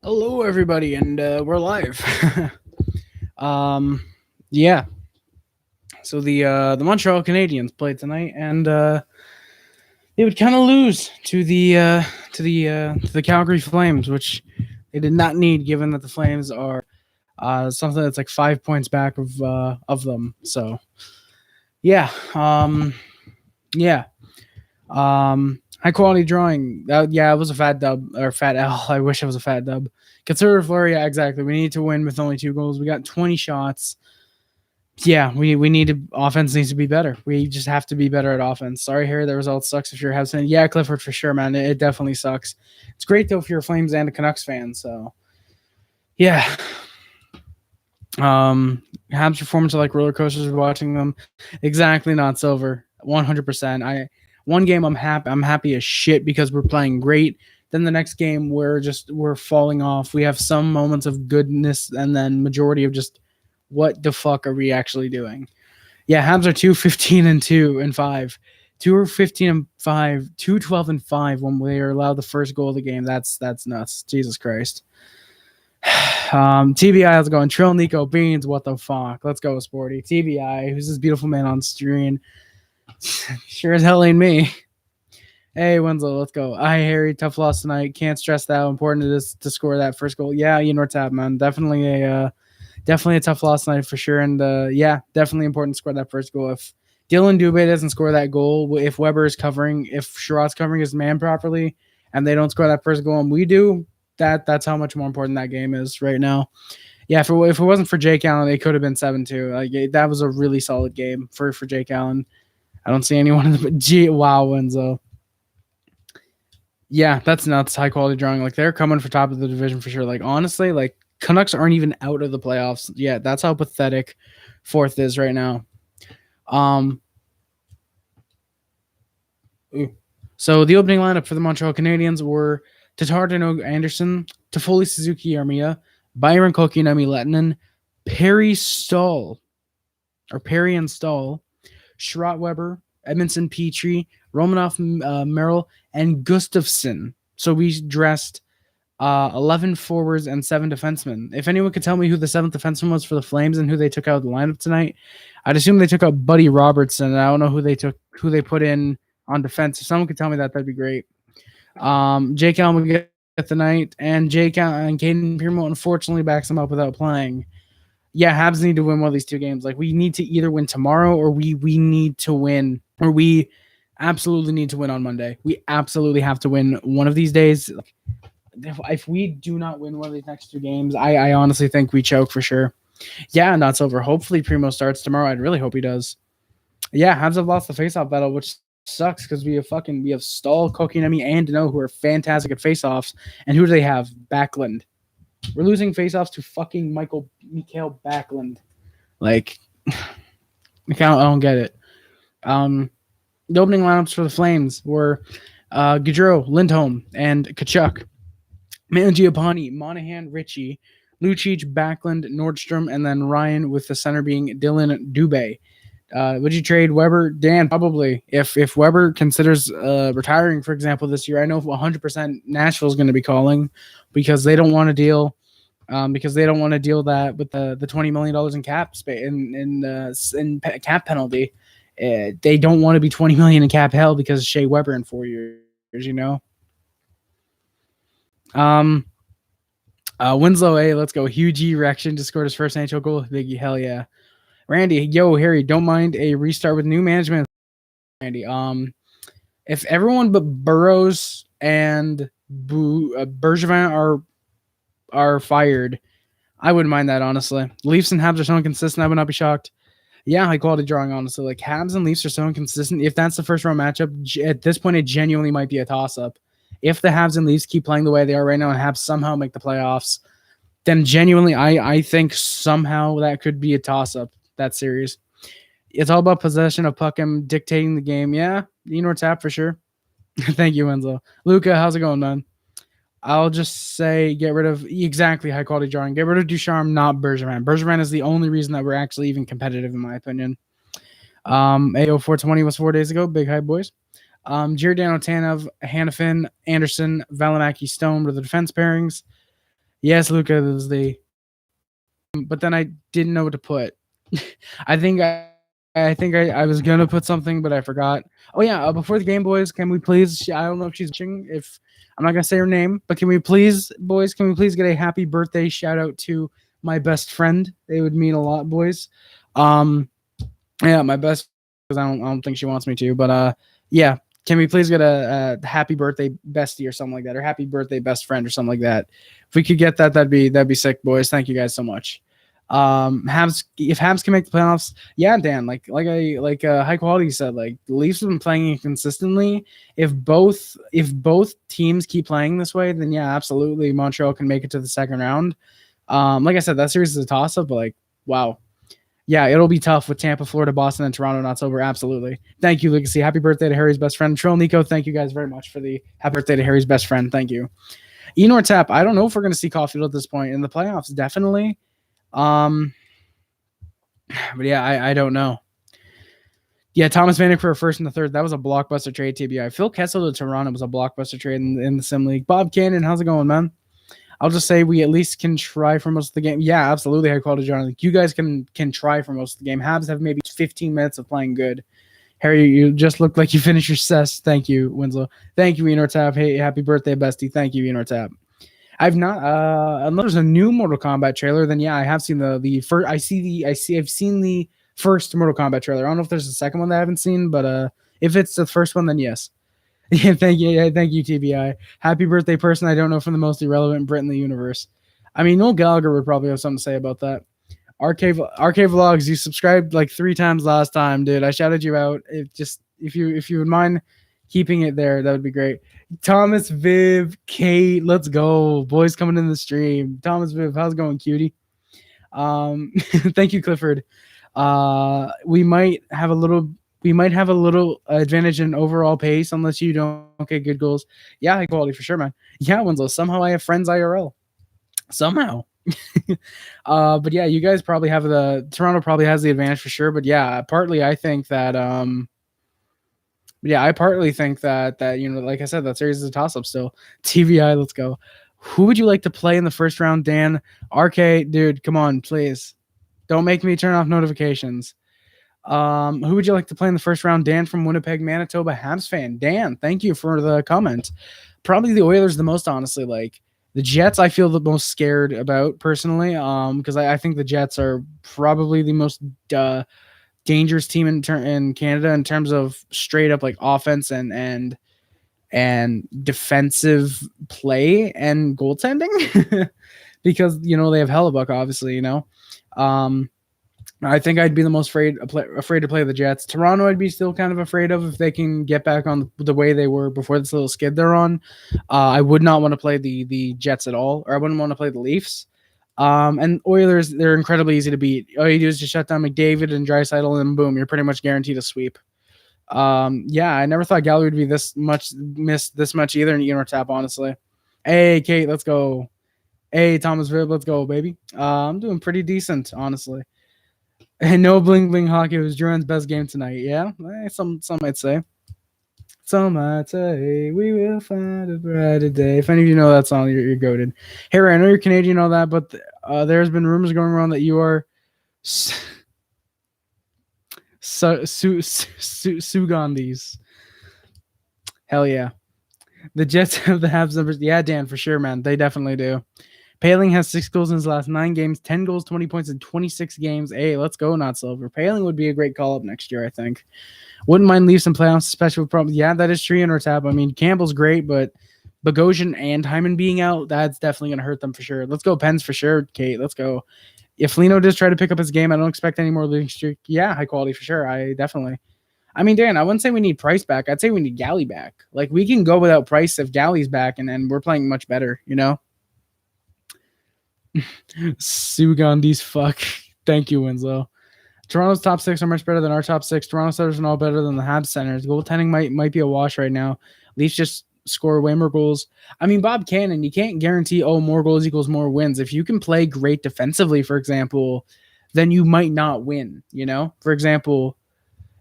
Hello, everybody, and we're live. um, yeah. So the Montreal Canadiens played tonight, and they would kind of lose to the Calgary Flames, which they did not need, given that the Flames are something that's like 5 points back of them. So yeah, yeah. High quality drawing. Yeah, it was a fat dub or fat L. I wish it was a fat dub. Conservative Flurry, yeah, exactly. We need to win with only 2 goals. We got 20 shots. Yeah, we need to offense needs to be better. We just have to be better at offense. Sorry, Harry, the result sucks if you're a Habs fan. Yeah, Clifford for sure, man. It definitely sucks. It's great though if you're a Flames and a Canucks fan. So yeah. Habs performance are like roller coasters watching them. Exactly, not silver. 100%. One game I'm happy as shit because we're playing great. Then the next game we're falling off. We have some moments of goodness and then majority of just what the fuck are we actually doing? Yeah, Habs are 2-15-2-5. 2-15-5, 2-12-5 when they are allowed the first goal of the game. That's nuts. Jesus Christ. TBI, how's it going? Trill Nico Beans, what the fuck? Let's go, Sporty. TBI, who's this beautiful man on screen? Sure as hell ain't me. Hey, Winslow, let's go. Hi, Harry. Tough loss tonight. Can't stress that how important it is to score that first goal. Yeah, you know what's up, man. Definitely a tough loss tonight for sure. And yeah, definitely important to score that first goal. If Dillon Dube doesn't score that goal, if Weber is covering, if Sherrod's covering his man properly, and they don't score that first goal, and we do, that's how much more important that game is right now. Yeah, if it wasn't for Jake Allen, it could have been 7-2. Like that was a really solid game for Jake Allen. I don't see anyone in the wow, Winslow. Yeah, that's nuts. High quality drawing. Like they're coming for top of the division for sure. Like honestly, like Canucks aren't even out of the playoffs yet. That's how pathetic fourth is right now. So the opening lineup for the Montreal Canadiens were Tatar Dino Anderson, Toffoli Suzuki Armia, Byron Kokinami Lettinen, Perry Stahl, or Perry and Stahl, Sherrod Weber, Edmondson Petrie, Romanoff Merrill, and Gustafsson. So we dressed 11 forwards and 7 defensemen. If anyone could tell me who the 7th defenseman was for the Flames and who they took out of the lineup tonight, I'd assume they took out Buddy Robertson. I don't know who they put in on defense. If someone could tell me that, that'd be great. Jake Allen would get the night, and Jake Allen and Caden Piermont unfortunately backs him up without playing. Yeah, Habs need to win one of these 2 games. Like we need to either win tomorrow or we need to win, or we absolutely need to win on Monday. We absolutely have to win one of these days. If we do not win one of these next 2 games, I honestly think we choke for sure. Yeah, and that's over. Hopefully Primo starts tomorrow. I'd really hope he does. Yeah, Habs have lost the faceoff battle, which sucks because we have Stahl, Kokinemi, and Dano who are fantastic at faceoffs. And who do they have? Backlund. We're losing faceoffs to fucking Mikael Backlund. Like, I don't get it. The opening lineups for the Flames were Gaudreau, Lindholm, and Tkachuk. Mangiapane, Monahan, Ritchie, Lucic, Backlund, Nordstrom, and then Ryan with the center being Dillon Dube. Would you trade Weber? Dan, probably. If Weber considers retiring, for example, this year, I know 100% Nashville's going to be calling because they don't want to deal that with the $20 million in cap space in cap penalty. They don't want to be $20 million in cap hell because of Shea Weber in 4 years, you know. Winslow, hey, let's go. Huge erection just scored his first NHL goal. Biggie, hell yeah. Randy, yo, Harry, don't mind a restart with new management. Randy, if everyone but Burrows and Bergevin are fired, I wouldn't mind that, honestly. Leafs and Habs are so inconsistent, I would not be shocked. Yeah, high quality drawing, honestly. Like, Habs and Leafs are so inconsistent. If that's the first round matchup, at this point, it genuinely might be a toss-up. If the Habs and Leafs keep playing the way they are right now and Habs somehow make the playoffs, then genuinely, I think somehow that could be a toss-up, that series. It's all about possession of puck and dictating the game. Yeah, you know what's up for sure. Thank you, Winslow. Luca, how's it going, man? I'll just say get rid of exactly high quality drawing. Get rid of Ducharme, not Bergevin. Bergevin is the only reason that we're actually even competitive, in my opinion. AO 420 was 4 days ago. Big hype, boys. Giordano, Tanev, Hannafin, Anderson, Valimaki, Stone were the defense pairings. Yes, Luca is the. But then I didn't know what to put. I think I was gonna put something, but I forgot. Oh yeah, before the game, boys, can we please? I don't know if she's watching. If I'm not gonna say her name, but can we please, boys? Can we please get a happy birthday shout out to my best friend? It would mean a lot, boys. Yeah, my best, because I don't think she wants me to, but yeah. Can we please get a happy birthday bestie or something like that, or happy birthday best friend or something like that? If we could get that, that'd be sick, boys. Thank you guys so much. Habs, if Habs can make the playoffs, yeah, Dan, like high quality said, like the Leafs have been playing inconsistently. If both teams keep playing this way, then yeah, absolutely, Montreal can make it to the second round. Like I said, that series is a toss up, but like, wow. Yeah, it'll be tough with Tampa, Florida, Boston, and Toronto not over. Absolutely. Thank you, Legacy. Happy birthday to Harry's best friend. Trill Nico, thank you guys very much for the happy birthday to Harry's best friend. Thank you. Enor Tap, I don't know if we're going to see Caulfield at this point. In the playoffs, definitely. But yeah, I don't know. Yeah, Thomas Vanek for a first and the third. That was a blockbuster trade, TBI. Phil Kessel to Toronto was a blockbuster trade in the Sim League. Bob Cannon, how's it going, man? I'll just say we at least can try for most of the game. Yeah, absolutely, high quality, John. Like, you guys can try for most of the game. Habs have maybe 15 minutes of playing good. Harry, you just look like you finished your cess. Thank you, Winslow. Thank you, Enor Tap. Hey, happy birthday, bestie. Thank you, Enor Tap. I've not unless there's a new Mortal Kombat trailer, then yeah, I have seen the first. I've seen the first Mortal Kombat trailer. I don't know if there's a second one that I haven't seen, but if it's the first one, then yes. Yeah, thank you, TBI. Happy birthday, person I don't know from the most irrelevant Brit in the universe. I mean, Noel Gallagher would probably have something to say about that. RK Vlogs, you subscribed like 3 times last time, dude. I shouted you out. If you would mind keeping it there, that would be great. Thomas, Viv, Kate, let's go. Boys coming in the stream. Thomas, Viv, how's it going, cutie? Thank you, Clifford. We might have a little advantage in overall pace unless you don't get good goals. Yeah, high quality for sure, man. Yeah, Winslow. Somehow I have friends IRL. Somehow. But yeah, you guys probably have Toronto probably has the advantage for sure. But yeah, partly I think that like I said, that series is a toss up still. TVI, let's go. Who would you like to play in the first round, Dan? RK, dude, come on, please. Don't make me turn off notifications. Who would you like to play in the first round? Dan from Winnipeg, Manitoba, Habs fan. Dan, thank you for the comment. Probably the Oilers the most, honestly. Like the Jets, I feel the most scared about personally. Because I think the Jets are probably the most dangerous team in Canada in terms of straight up like offense and defensive play and goaltending. Because they have Hellebuck, obviously. I think I'd be the most afraid to play the Jets. Toronto, I'd be still kind of afraid of if they can get back on the way they were before this little skid they're on. I would not want to play the Jets at all, or I wouldn't want to play the Leafs. And Oilers, they're incredibly easy to beat. All you do is just shut down McDavid and Draisaitl, and boom, you're pretty much guaranteed a sweep. Yeah, I never thought Galley would be missed this much either in Enor Tap, honestly. Hey, Kate, let's go. Hey, Thomas Vibb, let's go, baby. I'm doing pretty decent, honestly. And no bling bling hockey was Duran's best game tonight. Yeah, some might say. Some might say we will find a brighter day. If any of you know that song, you're goated. Harry, I know you're Canadian and all that, but there's been rumors going around that you are Sugandis. Hell yeah. The Jets have the Habs numbers. Yeah, Dan, for sure, man. They definitely do. Paling has 6 goals in his last 9 games, 10 goals, 20 points in 26 games. Hey, let's go, not Silver. Paling would be a great call-up next year, I think. Wouldn't mind Leafs in playoffs, especially with problems. Yeah, that is true in our tab. I mean, Campbell's great, but Bogosian and Hyman being out, that's definitely going to hurt them for sure. Let's go Pens for sure, Kate. Let's go. If Lino does try to pick up his game, I don't expect any more losing streak. Yeah, high quality for sure. I mean, Dan, I wouldn't say we need Price back. I'd say we need Galley back. Like, we can go without Price if Galley's back, and then we're playing much better, Sugandhi's fuck. Thank you, Winslow. Toronto's top 6 are much better than our top 6. Toronto centers are all better than the Habs centers. Goaltending might be a wash right now. Leafs just score way more goals. I mean, Bob Cannon, you can't guarantee, more goals equals more wins. If you can play great defensively, for example, then you might not win, For example,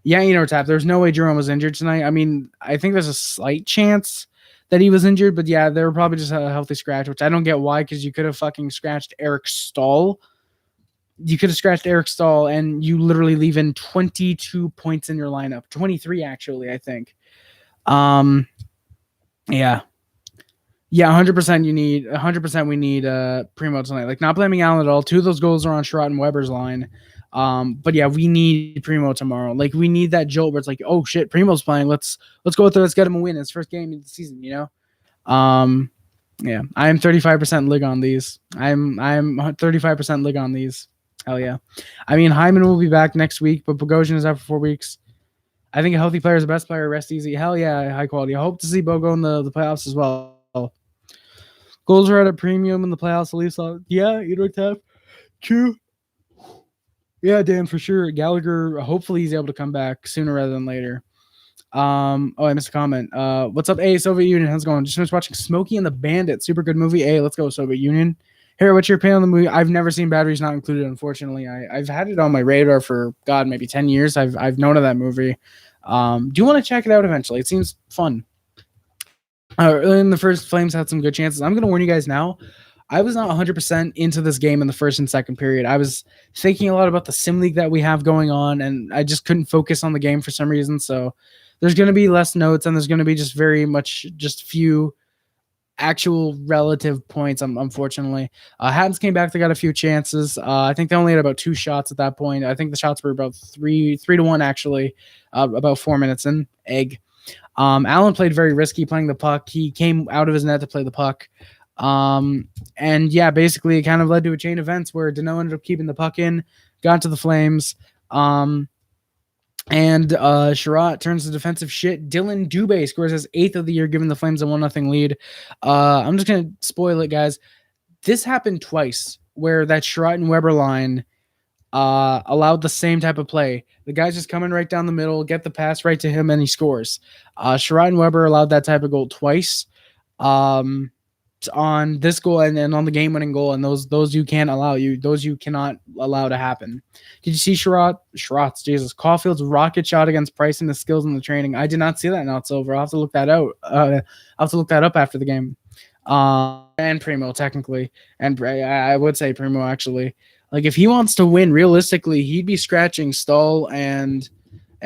yeah, Tap, there's no way Jerome was injured tonight. I mean, I think there's a slight chance that he was injured, but yeah, they were probably just a healthy scratch, which I don't get why, because you could have fucking scratched Eric Stahl. You could have scratched Eric Stahl, and you literally leave in 22 points in your lineup. 23, actually, I think. Yeah. Yeah, 100%. 100%. We need Primo tonight. Like, not blaming Allen at all. 2 of those goals are on Sherrod and Weber's line. But yeah, we need Primo tomorrow. Like, we need that jolt where it's like, oh shit, Primo's playing. Let's go with it. Let's get him a win. His first game of the season. Yeah, I am 35% lig on these. I'm 35% lig on these. Hell yeah. I mean, Hyman will be back next week, but Bogosian is out for 4 weeks. I think a healthy player is the best player. Rest easy. Hell yeah, high quality. I hope to see Bogo in the playoffs as well. Goals are at a premium in the playoffs. The Leafs, yeah, you don't have true. Yeah, Dan, for sure. Gallagher, hopefully he's able to come back sooner rather than later. I missed a comment. What's up, Soviet Union? How's it going? Just finished watching Smokey and the Bandit. Super good movie. Let's go, Soviet Union. Harry, what's your opinion on the movie? I've never seen Batteries Not Included, unfortunately. I've had it on my radar for, God, maybe 10 years. I've known of that movie. Do you want to check it out eventually? It seems fun. In the first, Flames had some good chances. I'm going to warn you guys now. I was not 100% into this game in the first and second period. I was thinking a lot about the sim league that we have going on, and I just couldn't focus on the game for some reason. So there's going to be less notes, and there's going to be just very much just few actual relative points, unfortunately. Habs came back. They got a few chances. I think they only had about 2 shots at that point. I think the shots were about 3-1, actually, about 4 minutes in. Egg. Allen played very risky playing the puck. He came out of his net to play the puck. And yeah, basically it kind of led to a chain of events where Danault ended up keeping the puck in, got to the Flames. And Sherratt turns to defensive shit. Dillon Dube scores his 8th of the year, giving the Flames a 1-0 lead. I'm just going to spoil it, guys. This happened twice where that Sherratt and Weber line allowed the same type of play. The guy's just coming right down the middle, get the pass right to him, and he scores. Sherratt and Weber allowed that type of goal twice on this goal and on the game-winning goal, and those you can't allow. Those you cannot allow to happen. Did you see Sherratt's Jesus Caulfield's rocket shot against Price and the skills in the training? I did not see that. Now it's over. I'll have to look that out. I'll have to look that up after the game. And Primo, technically, and I would say Primo, actually. Like, if he wants to win, realistically, he'd be scratching Stahl and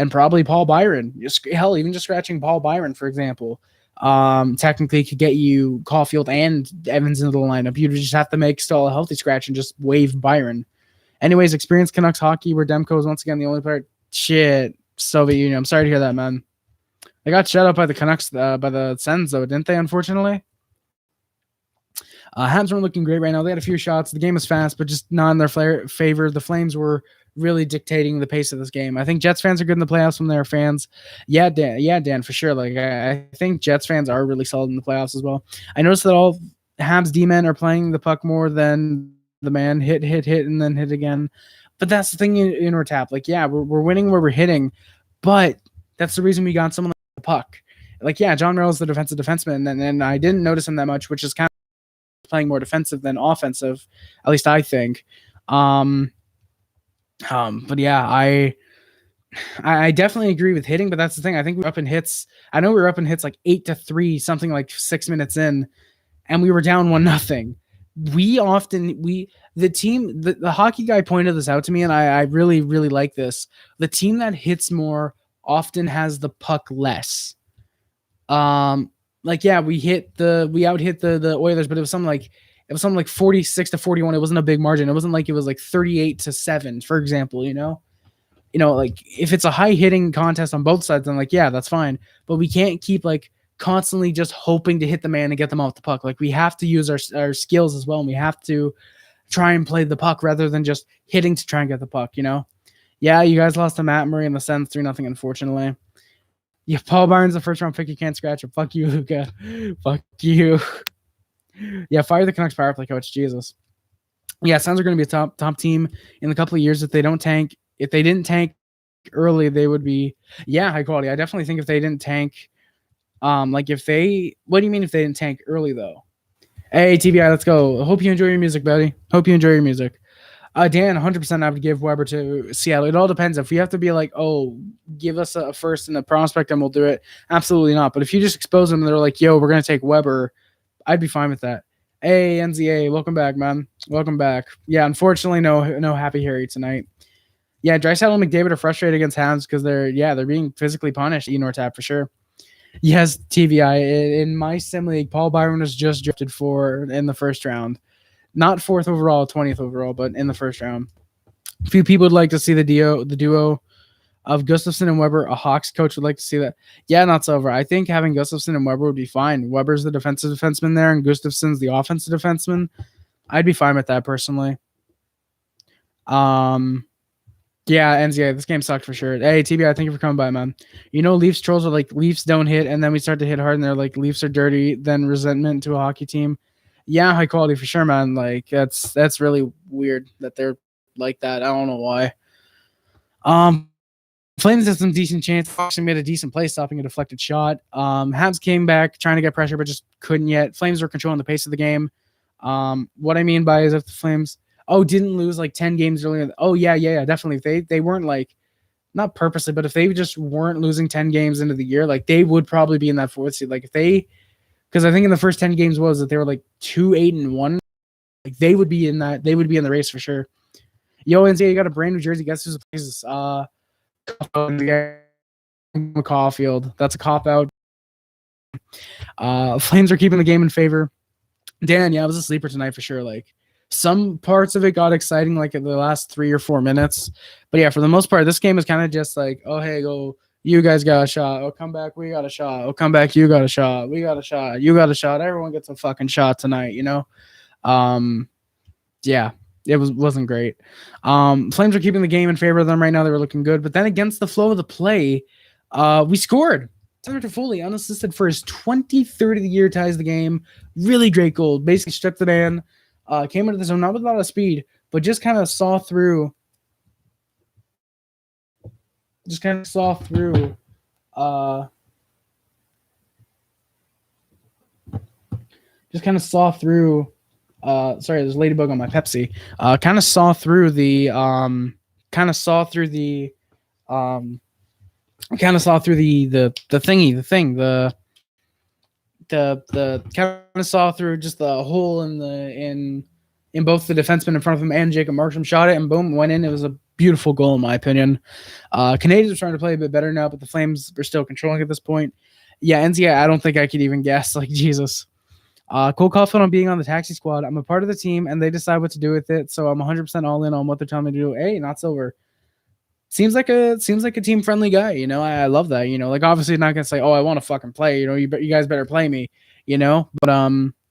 probably Paul Byron. Hell, even just scratching Paul Byron, for example, technically could get you Caulfield and Evans into the lineup. You'd just have to make Stahl a healthy scratch and just waive Byron. Anyways, experienced Canucks hockey where Demko is once again the only player. Shit, Soviet Union. I'm sorry to hear that, man. They got shut up by the Canucks, by the Sens, though, didn't they, unfortunately? Habs weren't looking great right now. They had a few shots. The game was fast, but just not in their favor. The Flames were really dictating the pace of this game. I think Jets fans are good in the playoffs when they're fans. Yeah, Dan, for sure. Like, I think Jets fans are really solid in the playoffs as well. I noticed that all Habs D-men are playing the puck more than the man. Hit, and then hit again. But that's the thing in our tap. Like, yeah, we're winning where we're hitting, but that's the reason we got someone like the puck. Like, yeah, John Merrill's the defensive defenseman, and I didn't notice him that much, which is kind of playing more defensive than offensive, at least I think. But yeah, I definitely agree with hitting, but that's the thing. I think we're up in hits. I know we were up in hits like 8-3, something like 6 minutes in, and we were down 1-0. The hockey guy pointed this out to me, and I really, really like this. The team that hits more often has the puck less. Like, yeah, we out-hit the Oilers, but it was something like 46-41. It wasn't a big margin. It wasn't like it was like 38-7, for example, like if it's a high hitting contest on both sides, then like, yeah, that's fine. But we can't keep like constantly just hoping to hit the man and get them off the puck. Like, we have to use our skills as well. And we have to try and play the puck rather than just hitting to try and get the puck, Yeah, you guys lost to Matt Murray in the Sens 3-0, unfortunately. Yeah, Paul Byron's the first round pick. You can't scratch him. Fuck you, Luka. Fuck you. Yeah, fire the Canucks power play coach. Jesus. Yeah, Suns are going to be a top team in a couple of years if they don't tank. If they didn't tank early, they would be, high quality. I definitely think if they didn't tank, what do you mean if they didn't tank early, though? Hey, TBI, let's go. Hope you enjoy your music, buddy. Hope you enjoy your music. Dan, 100% I would give Weber to Seattle. It all depends. If we have to be like, oh, give us a first and a prospect and we'll do it, absolutely not. But if you just expose them and they're like, yo, we're going to take Weber, I'd be fine with that. Hey, NZA, welcome back, man. Welcome back. Yeah, unfortunately, no Happy Harry tonight. Yeah, Draisaitl and McDavid are frustrated against Habs because they're being physically punished. Nortap for sure. Yes, TVI. In my sim league, Paul Byron was just drafted in the first round. Not 4th overall, 20th overall, but in the first round. A few people would like to see the duo of Gustafsson and Weber. A Hawks coach would like to see that. Yeah, not so over. I think having Gustafsson and Weber would be fine. Weber's the defensive defenseman there, and Gustafsson's the offensive defenseman. I'd be fine with that personally. Yeah, NZA, this game sucked for sure. Hey, TBI, thank you for coming by, man. Leafs trolls are like, Leafs don't hit, and then we start to hit hard, and they're like, Leafs are dirty, then resentment to a hockey team. Yeah, high quality for sure, man. Like, that's really weird that they're like that. I don't know why. Flames had some decent chance. Fox made a decent play, stopping a deflected shot. Habs came back, trying to get pressure, but just couldn't yet. Flames were controlling the pace of the game. What I mean by is if the Flames didn't lose like 10 games earlier. Oh, yeah, definitely. If they weren't like, not purposely, but if they just weren't losing 10 games into the year, like they would probably be in that 4th seed. Like because I think in the first 10 games was that they were like 2-8-1. Like they would be in the race for sure. Yo, NCAA, you got a brand new jersey. Guess who's the places? Caulfield. That's a cop out. Flames are keeping the game in favor. Dan, yeah, I was a sleeper tonight for sure. Like some parts of it got exciting, like in the last 3 or 4 minutes. But yeah, for the most part, this game is kind of just like, oh, hey, go. You guys got a shot. Oh, come back. We got a shot. Oh, come back. You got a shot. We got a shot. You got a shot. Everyone gets a fucking shot tonight, Yeah, it wasn't great. Flames are keeping the game in favor of them right now. They were looking good. But then against the flow of the play, we scored. Toffoli, unassisted for his 23rd of the year, ties the game. Really great goal. Basically stripped the man. Came into the zone, not with a lot of speed, but just kind of saw through. Sorry, there's a ladybug on my Pepsi. Kind of saw through the just the hole in both the defenseman in front of him and Jacob Markstrom, shot it and boom, went in. It was a beautiful goal in my opinion. Canadiens are trying to play a bit better now, but the Flames are still controlling at this point. Yeah, NCA, I don't think I could even guess. Like, Jesus. Cole Caulfield on being on the taxi squad. I'm a part of the team, and they decide what to do with it, so I'm 100% all in on what they're telling me to do. Hey, not silver. Seems like a team friendly guy. I love that. Like obviously not gonna say, oh, I want to fucking play. You guys better play me. But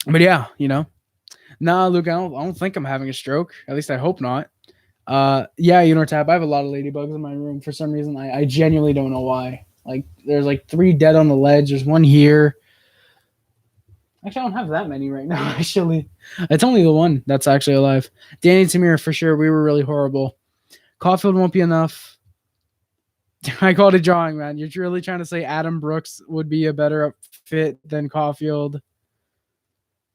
yeah, Nah, Luke, I don't think I'm having a stroke. At least I hope not. Yeah, Tap. I have a lot of ladybugs in my room for some reason. I genuinely don't know why. Like there's like 3 dead on the ledge. There's one here. Actually, I don't have that many right now, actually. It's only the one that's actually alive. Danny Tamir, for sure. We were really horrible. Caulfield won't be enough. I called it drawing, man. You're really trying to say Adam Brooks would be a better fit than Caulfield.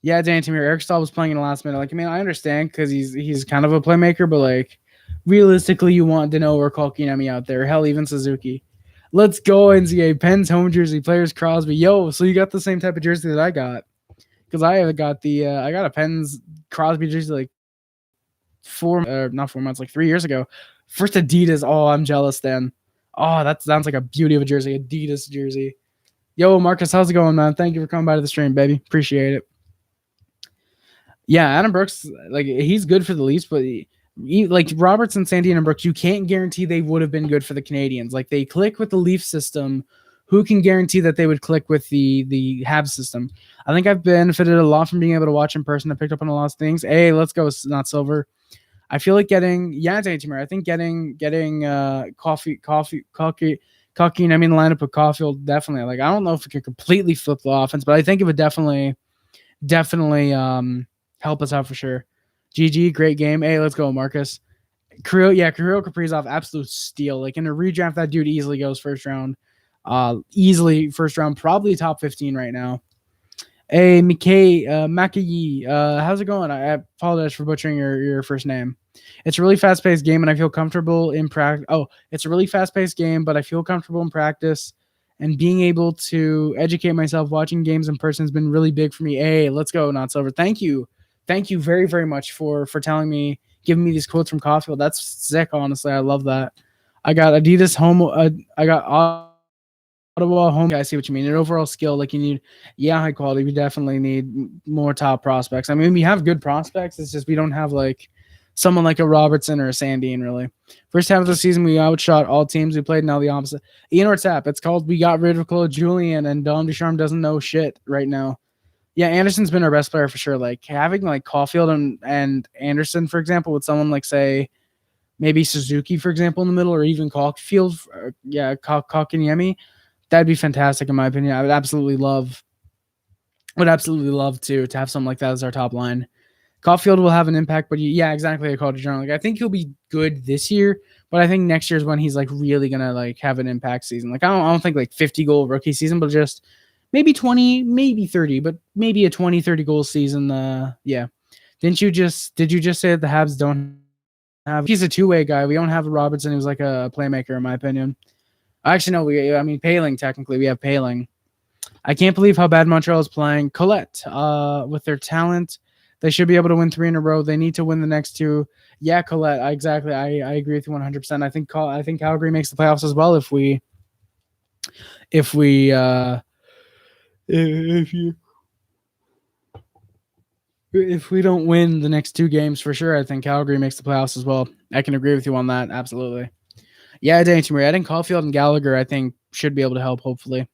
Yeah, Danny Tamir. Eric Stahl was playing in the last minute. Like, I mean, I understand because he's kind of a playmaker, but, like, realistically, you want Dano or Kotkaniemi out there. Hell, even Suzuki. Let's go, NCAA. Penn's home jersey. Players Crosby. Yo, so you got the same type of jersey that I got. Because I got I got a Penn's Crosby jersey like 3 years ago. First Adidas. Oh, I'm jealous then. Oh, that sounds like a beauty of a jersey. Adidas jersey. Yo, Marcus, how's it going, man? Thank you for coming by to the stream, baby. Appreciate it. Yeah, Adam Brooks, like he's good for the Leafs, but like Robertson, Sandin, and Brooks, you can't guarantee they would have been good for the Canadiens. Like they click with the Leaf system. Who can guarantee that they would click with the Habs system? I think I've benefited a lot from being able to watch in person. I picked up on a lot of things. Hey, let's go, not silver. I feel like getting Tamir. I think getting coffee. And I mean, the lineup of Caulfield definitely. Like I don't know if it could completely flip the offense, but I think it would definitely help us out for sure. GG, great game. Hey, let's go, Marcus. Kirill Kaprizov, absolute steal. Like in a redraft, that dude easily goes first round. Easily first round, probably top 15 right now. Hey, Makayi, how's it going? I apologize for butchering your first name. It's a really fast-paced game, and I feel comfortable in practice. Oh, it's a really fast-paced game, but I feel comfortable in practice, and being able to educate myself watching games in person has been really big for me. Hey, let's go, Not Silver. Thank you very very much for telling me, giving me these quotes from Caulfield. That's sick, honestly. I love that. I got Adidas home. I got Ottawa home. I see what you mean. An overall skill, like you need, yeah, high quality. We definitely need more top prospects. I mean, we have good prospects. It's just we don't have like someone like a Robertson or a Sandine, really. First half of the season, we outshot all teams we played. Now the opposite. Ian Ortap. It's called we got rid of Claude Julien, and Dom Ducharme doesn't know shit right now. Yeah, Anderson's been our best player for sure. Like having like Caulfield and Anderson, for example, with someone like say maybe Suzuki, for example, in the middle, or even Caulfield, Kotkaniemi, that'd be fantastic in my opinion. I would absolutely love to have something like that as our top line. Caulfield will have an impact, but yeah, exactly. I called it John. Like I think he'll be good this year, but I think next year is when he's like really gonna like have an impact season. Like I don't think like 50-goal rookie season, but just maybe 20, maybe 30, but maybe a 20-30 goal season. Yeah. Did you just say that the Habs don't have? He's a two-way guy. We don't have a Robertson who's like a playmaker, in my opinion. Actually, no. I mean, Paling. Technically, we have Paling. I can't believe how bad Montreal is playing. Colette, with their talent, they should be able to win 3 in a row. They need to win the next 2. Yeah, Colette. Exactly. I agree with you 100%. I think Calgary makes the playoffs as well if we if we don't win the next 2 games for sure. I think Calgary makes the playoffs as well. I can agree with you on that. Absolutely. Yeah, Danny Murray. I think Caulfield and Gallagher, I think, should be able to help, hopefully.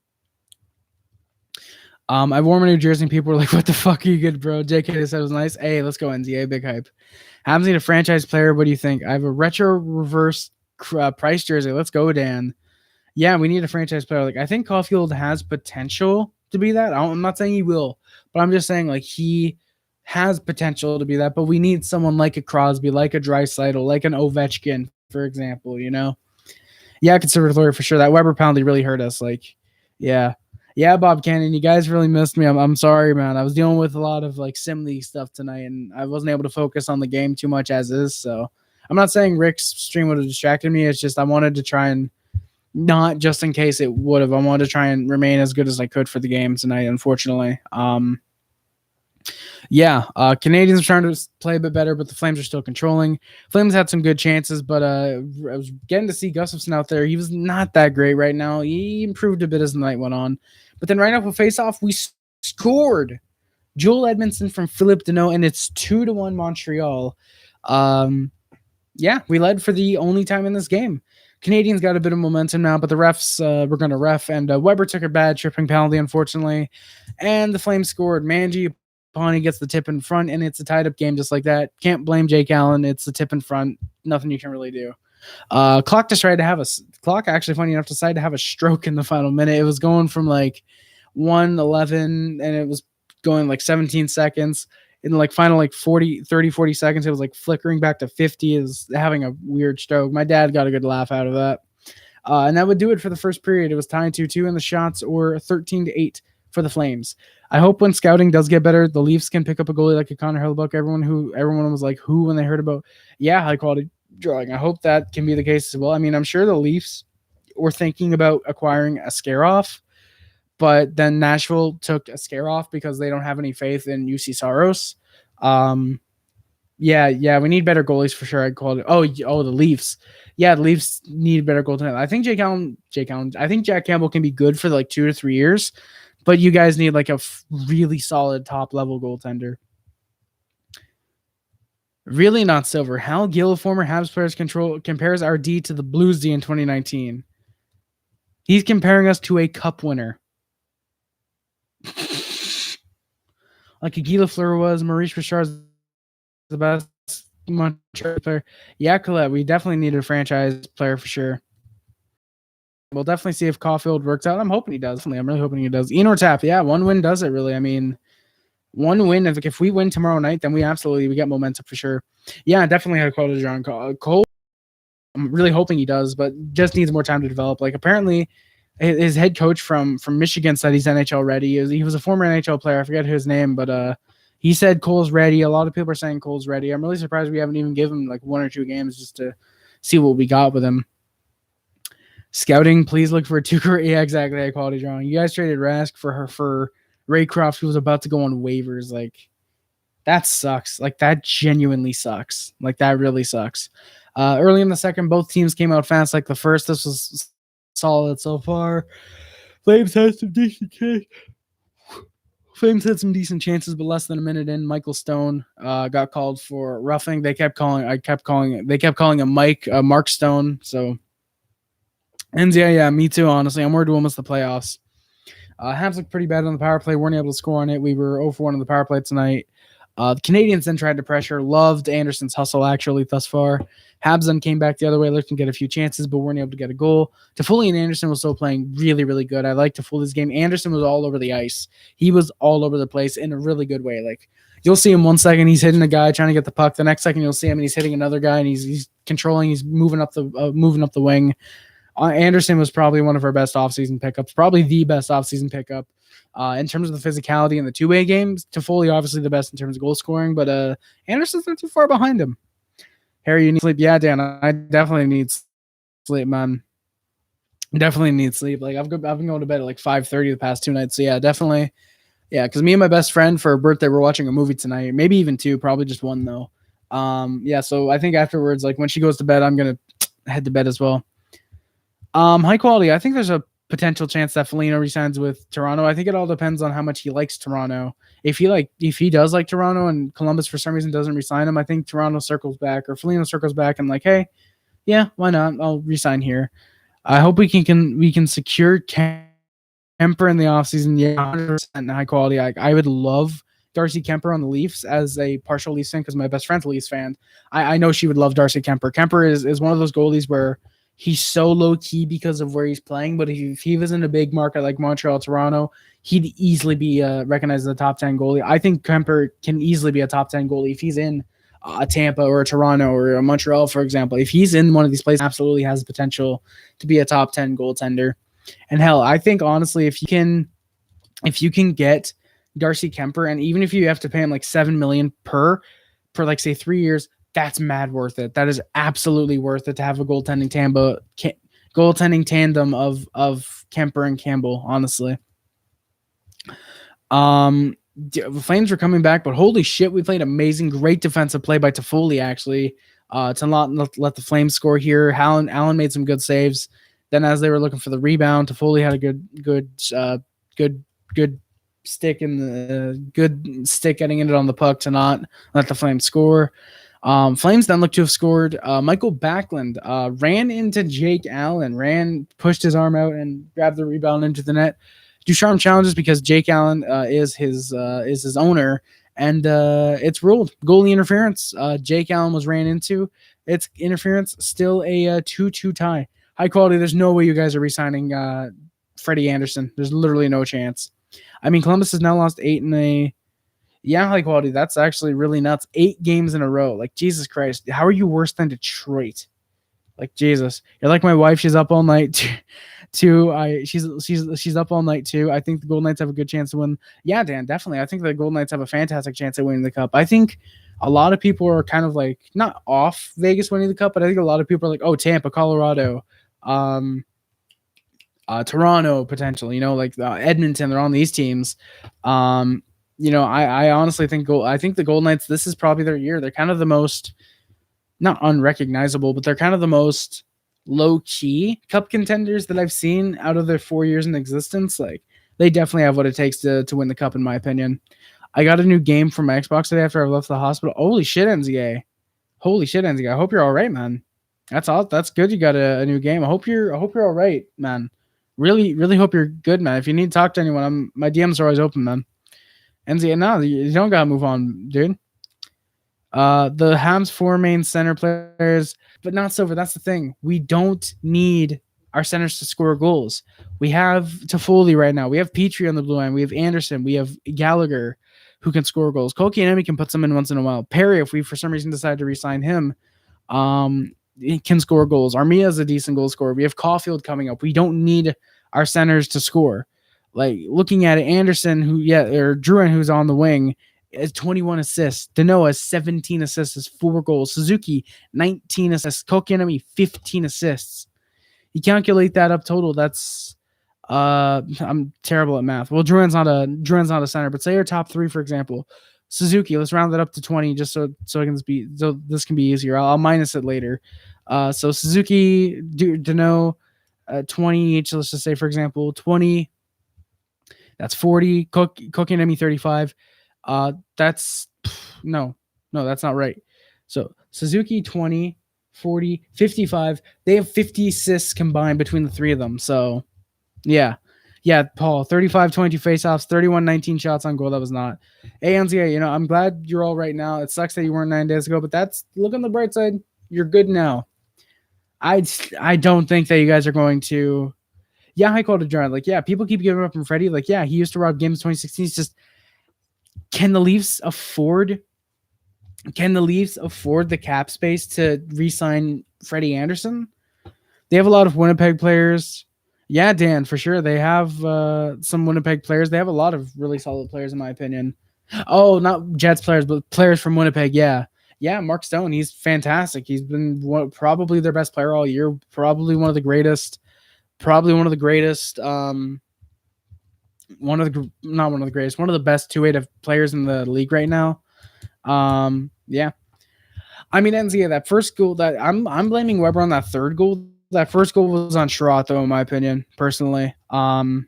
I wore my New Jersey and people were like, what the fuck are you good, bro? JK said it was nice. Hey, let's go, NZA. Big hype. Habs need a franchise player. What do you think? I have a retro reverse price jersey. Let's go, Dan. Yeah, we need a franchise player. Like I think Caulfield has potential to be that. I'm not saying he will, but I'm just saying like he has potential to be that. But we need someone like a Crosby, like a Draisaitl, like an Ovechkin, for example, you know? Yeah, conservative for sure. That Weber penalty really hurt us. Like, yeah. Yeah, Bob Cannon, you guys really missed me. I'm sorry, man. I was dealing with a lot of like sim league stuff tonight, and I wasn't able to focus on the game too much as is. So I'm not saying Rick's stream would have distracted me. It's just I wanted to try and not just in case it would have. I wanted to try and remain as good as I could for the game tonight, unfortunately. Yeah, Canadiens are trying to play a bit better, but the Flames are still controlling. Flames had some good chances, but I was getting to see Gustafsson out there. He was not that great right now. He improved a bit as the night went on. But then right off a face-off, we scored. Joel Edmondson from Philippe Deneau, and it's 2-1 Montreal. Yeah, we led for the only time in this game. Canadians got a bit of momentum now, but the refs were going to ref, and Weber took a bad tripping penalty, unfortunately. And the Flames scored. Mangiapane gets the tip in front, and it's a tied-up game just like that. Can't blame Jake Allen. It's the tip in front. Nothing you can really do. Clock decided to have funny enough, decided to have a stroke in the final minute. It was going from like 1:11, and it was going like 17 seconds. In the like final like 40 seconds, it was like flickering back to 50. It was having a weird stroke. My dad got a good laugh out of that. And that would do it for the first period. It was tying 2-2, and the shots were 13-8 for the Flames. I hope when scouting does get better, the Leafs can pick up a goalie like a Connor Hellebuyck. Everyone was like, who when they heard about, high quality drawing. I hope that can be the case as well. I mean, I'm sure the Leafs were thinking about acquiring a Askarov, but then Nashville took a Askarov because they don't have any faith in UC Saros. Yeah, we need better goalies for sure. I'd call it. Oh, the Leafs. Yeah, the Leafs need better goaltending. I think I think Jack Campbell can be good for like 2 to 3 years, but you guys need like a really solid top level goaltender. Really not Silver. Hal Gill, former Habs players, compares our D to the Blues D in 2019. He's comparing us to a cup winner. Like Guy Lafleur was, Maurice Richard's the best Montreal player. Yeah, Colette, we definitely need a franchise player for sure. We'll definitely see if Caulfield works out. I'm hoping he does. I'm really hoping he does. Ian Ortap, yeah, 1 win does it really. I mean, 1 win. If we win tomorrow night, then we get momentum for sure. Yeah, definitely had a quality John Cole. I'm really hoping he does, but just needs more time to develop. Like apparently, his head coach from Michigan said he's NHL ready. He was a former NHL player. I forget his name, but he said Cole's ready. A lot of people are saying Cole's ready. I'm really surprised we haven't even given him like 1 or 2 games just to see what we got with him. Scouting, please look for a 2 Yeah, exactly. High quality drawing. You guys traded Rask for Raycroft, who was about to go on waivers. Like, that sucks. Like, that genuinely sucks. Like, that really sucks. Early in the second, both teams came out fast like the first. This was solid so far. Flames had some decent chances, but less than a minute in, Michael Stone got called for roughing. They kept calling him Mark Stone. So, and yeah, me too. Honestly, I'm worried we'll miss the playoffs. Habs looked pretty bad on the power play. Weren't able to score on it. We were 0-for-1 on the power play tonight. The Canadiens then tried to pressure. Loved Anderson's hustle, actually, thus far. Habs then came back the other way, looked to get a few chances, but weren't able to get a goal. Toffoli and Anderson was still playing really, really good. I liked Toffoli's game. Anderson was all over the ice. He was all over the place in a really good way. Like, you'll see him 1 second, he's hitting a guy trying to get the puck. The next second, you'll see him and he's hitting another guy, and he's controlling. He's moving up the wing. Anderson was probably one of our best offseason pickups, probably the best offseason pickup. In terms of the physicality in the two-way games, Toffoli obviously the best in terms of goal scoring, but Anderson's not too far behind him. Harry, you need sleep? Yeah, Dan, I definitely need sleep, man. Definitely need sleep. Like, I've been going to bed at like 5:30 the past 2 nights. So yeah, definitely. Yeah, because me and my best friend for her birthday, we're watching a movie tonight. Maybe even 2, probably just 1 though. Yeah, so I think afterwards, like when she goes to bed, I'm gonna head to bed as well. High quality. I think there's a potential chance that Foligno resigns with Toronto. I think it all depends on how much he likes Toronto. If he does like Toronto and Columbus for some reason doesn't resign him, I think Toronto circles back or Foligno circles back and like, hey, yeah, why not? I'll resign here. I hope we can secure Kemper in the offseason. Yeah, 100% high quality. I would love Darcy Kemper on the Leafs as a partial Leafs fan because my best friend's a Leafs fan. I know she would love Darcy Kemper. Kemper is one of those goalies where he's so low key because of where he's playing, but if he was in a big market like Montreal, Toronto, he'd easily be recognized as a top 10 goalie. I think Kemper can easily be a top 10 goalie if he's in a Tampa or a Toronto or a Montreal, for example. If he's in one of these places, absolutely has the potential to be a top 10 goaltender. And hell, I think honestly, if you can get Darcy Kemper, and even if you have to pay him like $7 million per like say 3 years, that's mad worth it. That is absolutely worth it to have a goaltending tandem of Kemper and Campbell, honestly. The Flames were coming back, but holy shit, we played amazing. Great defensive play by Toffoli, actually, to not let the Flames score here. Allen made some good saves. Then as they were looking for the rebound, Toffoli had a good stick getting it on the puck to not let the Flames score. Flames then looked to have scored. Michael Backlund ran into Jake Allen, pushed his arm out and grabbed the rebound into the net. Ducharme challenges because Jake Allen is his owner, and it's ruled goalie interference. Jake Allen was ran into. It's interference. Still a 2-2 tie. High quality. There's no way you guys are re-signing Freddie Anderson. There's literally no chance. I mean, Columbus has now lost 8 in a. Yeah, high quality. That's actually really nuts. 8 games in a row. Like, Jesus Christ. How are you worse than Detroit? Like, Jesus. You're like my wife. She's up all night too. She's up all night too. I think the Golden Knights have a good chance to win. Yeah, Dan, definitely. I think the Golden Knights have a fantastic chance at winning the Cup. I think a lot of people are kind of like not off Vegas winning the Cup, but I think a lot of people are like, oh, Tampa, Colorado, Toronto potentially, like Edmonton, they're on these teams. I honestly think the Golden Knights, this is probably their year. They're kind of the most, not unrecognizable, but they're kind of the most low-key Cup contenders that I've seen out of their 4 years in existence. Like, they definitely have what it takes to win the Cup, in my opinion. I got a new game for my Xbox today after I left the hospital. Holy shit, NZA. I hope you're all right, man. That's good. You got a new game. I hope you're all right, man. Really, really hope you're good, man. If you need to talk to anyone, my DMs are always open, man. NZA, no, you don't gotta move on, dude. The Habs 4 main center players, but not Silver. That's the thing. We don't need our centers to score goals. We have Toffoli right now. We have Petrie on the blue line. We have Anderson. We have Gallagher who can score goals. Kotkaniemi can put some in once in a while. Perry, if we for some reason decide to re-sign him, he can score goals. Armia is a decent goal scorer. We have Caulfield coming up. We don't need our centers to score. Like looking at it, Anderson, or Drouin, who's on the wing, has 21 assists. Danault has 17 assists, has 4 goals. Suzuki, 19 assists. Kotkaniemi, 15 assists. You calculate that up total, that's I'm terrible at math. Well, Drouin's not a center, but say your top 3, for example. Suzuki, let's round that up to 20 just so this can be easier. I'll minus it later. So Suzuki, Danault, 20 each. Let's just say, for example, 20. That's 40. Kotkaniemi 35. That's that's not right. So Suzuki 20, 40, 55. They have 50 assists combined between the 3 of them. So yeah, Paul, 35, 22 faceoffs, 31, 19 shots on goal. That was not. ANZA, I'm glad you're all right now. It sucks that you weren't 9 days ago, but look on the bright side. You're good now. I don't think that you guys are going to. Yeah, high quality Jordan. Like, yeah, people keep giving up on Freddie. Like, yeah, he used to rob games 2016. It's just, can the Leafs afford the cap space to re-sign Freddie Anderson? They have a lot of Winnipeg players. Yeah, Dan, for sure. They have some Winnipeg players. They have a lot of really solid players, in my opinion. Oh, not Jets players, but players from Winnipeg. Yeah, Mark Stone. He's fantastic. He's been probably their best player all year. Probably one of the greatest. One of the best two-way players in the league right now. Yeah. I mean, NZA, that first goal that I'm blaming Weber on that third goal. That first goal was on Sherratt, though, in my opinion, personally. Yeah,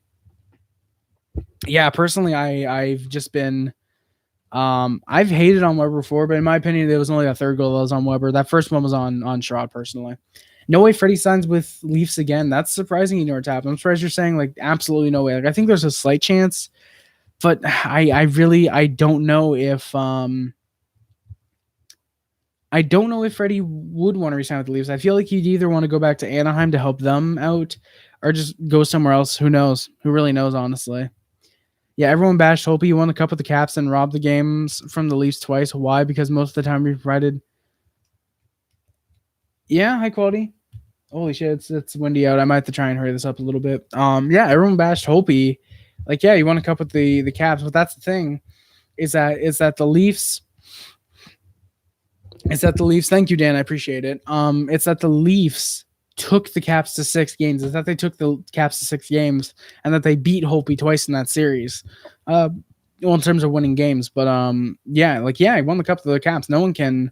personally, I've just been I've hated on Weber before, but in my opinion, it was only that third goal that was on Weber. That first one was on Sherratt, personally. No way Freddie signs with Leafs again. That's surprising, Tap. I'm surprised you're saying, like, absolutely no way. Like, I think there's a slight chance, but I don't know if Freddie would want to resign with the Leafs. I feel like he'd either want to go back to Anaheim to help them out or just go somewhere else. Who knows? Who really knows, honestly? Yeah, everyone bashed Hope. He won the cup with the Caps and robbed the games from the Leafs twice. Why? Because most of the time we provided. Yeah, high quality. Holy shit, it's windy out. I might have to try and hurry this up a little bit. Yeah, everyone bashed Holtby. Like, yeah, you won a cup with the Caps, but that's the thing, is that the Leafs. Thank you, Dan. I appreciate it. It's that the Leafs took the Caps to 6 games. It's that they took the Caps to 6 games and that they beat Holtby twice in that series. Well, in terms of winning games, but he won the cup to the Caps. No one can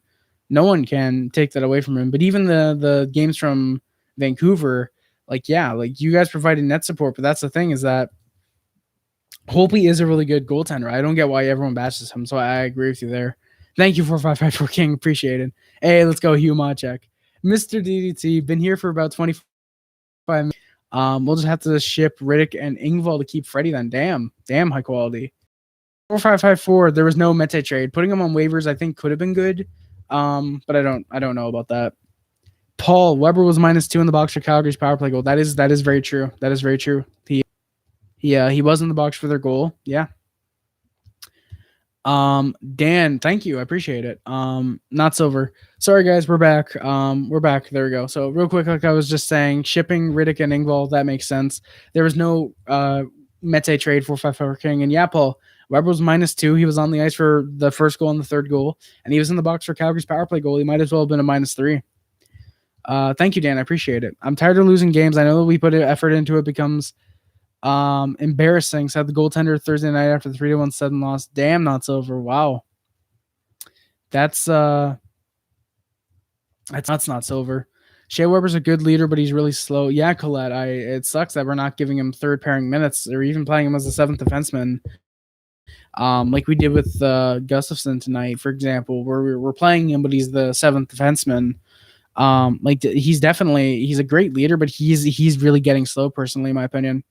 take that away from him. But even the games from Vancouver, you guys provided net support. But that's the thing, is that Holtby is a really good goaltender. I don't get why everyone bashes him. So I agree with you there. Thank you, 4554 King. Appreciate it. Hey, let's go, Hugh Machek. Mr. DDT, been here for about 25 minutes. We'll just have to ship Riddick and Engvall to keep Freddie then. Damn high quality. 4554, there was no Mete trade. Putting him on waivers, I think, could have been good. But I don't know about that. Paul, Weber was -2 in the box for Calgary's power play goal. That is very true. That is very true. He was in the box for their goal. Yeah. Dan, thank you. I appreciate it. Not Silver. Sorry guys, we're back. We're back. There we go. So real quick, like I was just saying, shipping Riddick and Engvall, that makes sense. There was no Mete trade for 5-4 King. And yeah, Paul, Weber was -2. He was on the ice for the first goal and the third goal, and he was in the box for Calgary's power play goal. He might as well have been a -3. Thank you, Dan. I appreciate it. I'm tired of losing games. I know that we put effort into it. Becomes embarrassing. Said the goaltender Thursday night after the 3-1 sudden loss. Damn, not Silver. Wow. That's not Silver. Shea Weber's a good leader, but he's really slow. Yeah, Colette. It sucks that we're not giving him third pairing minutes or even playing him as a 7th defenseman. Like we did with Gustafsson tonight, for example, where we're playing him, but he's the 7th defenseman. He's a great leader, but he's really getting slow, personally, in my opinion.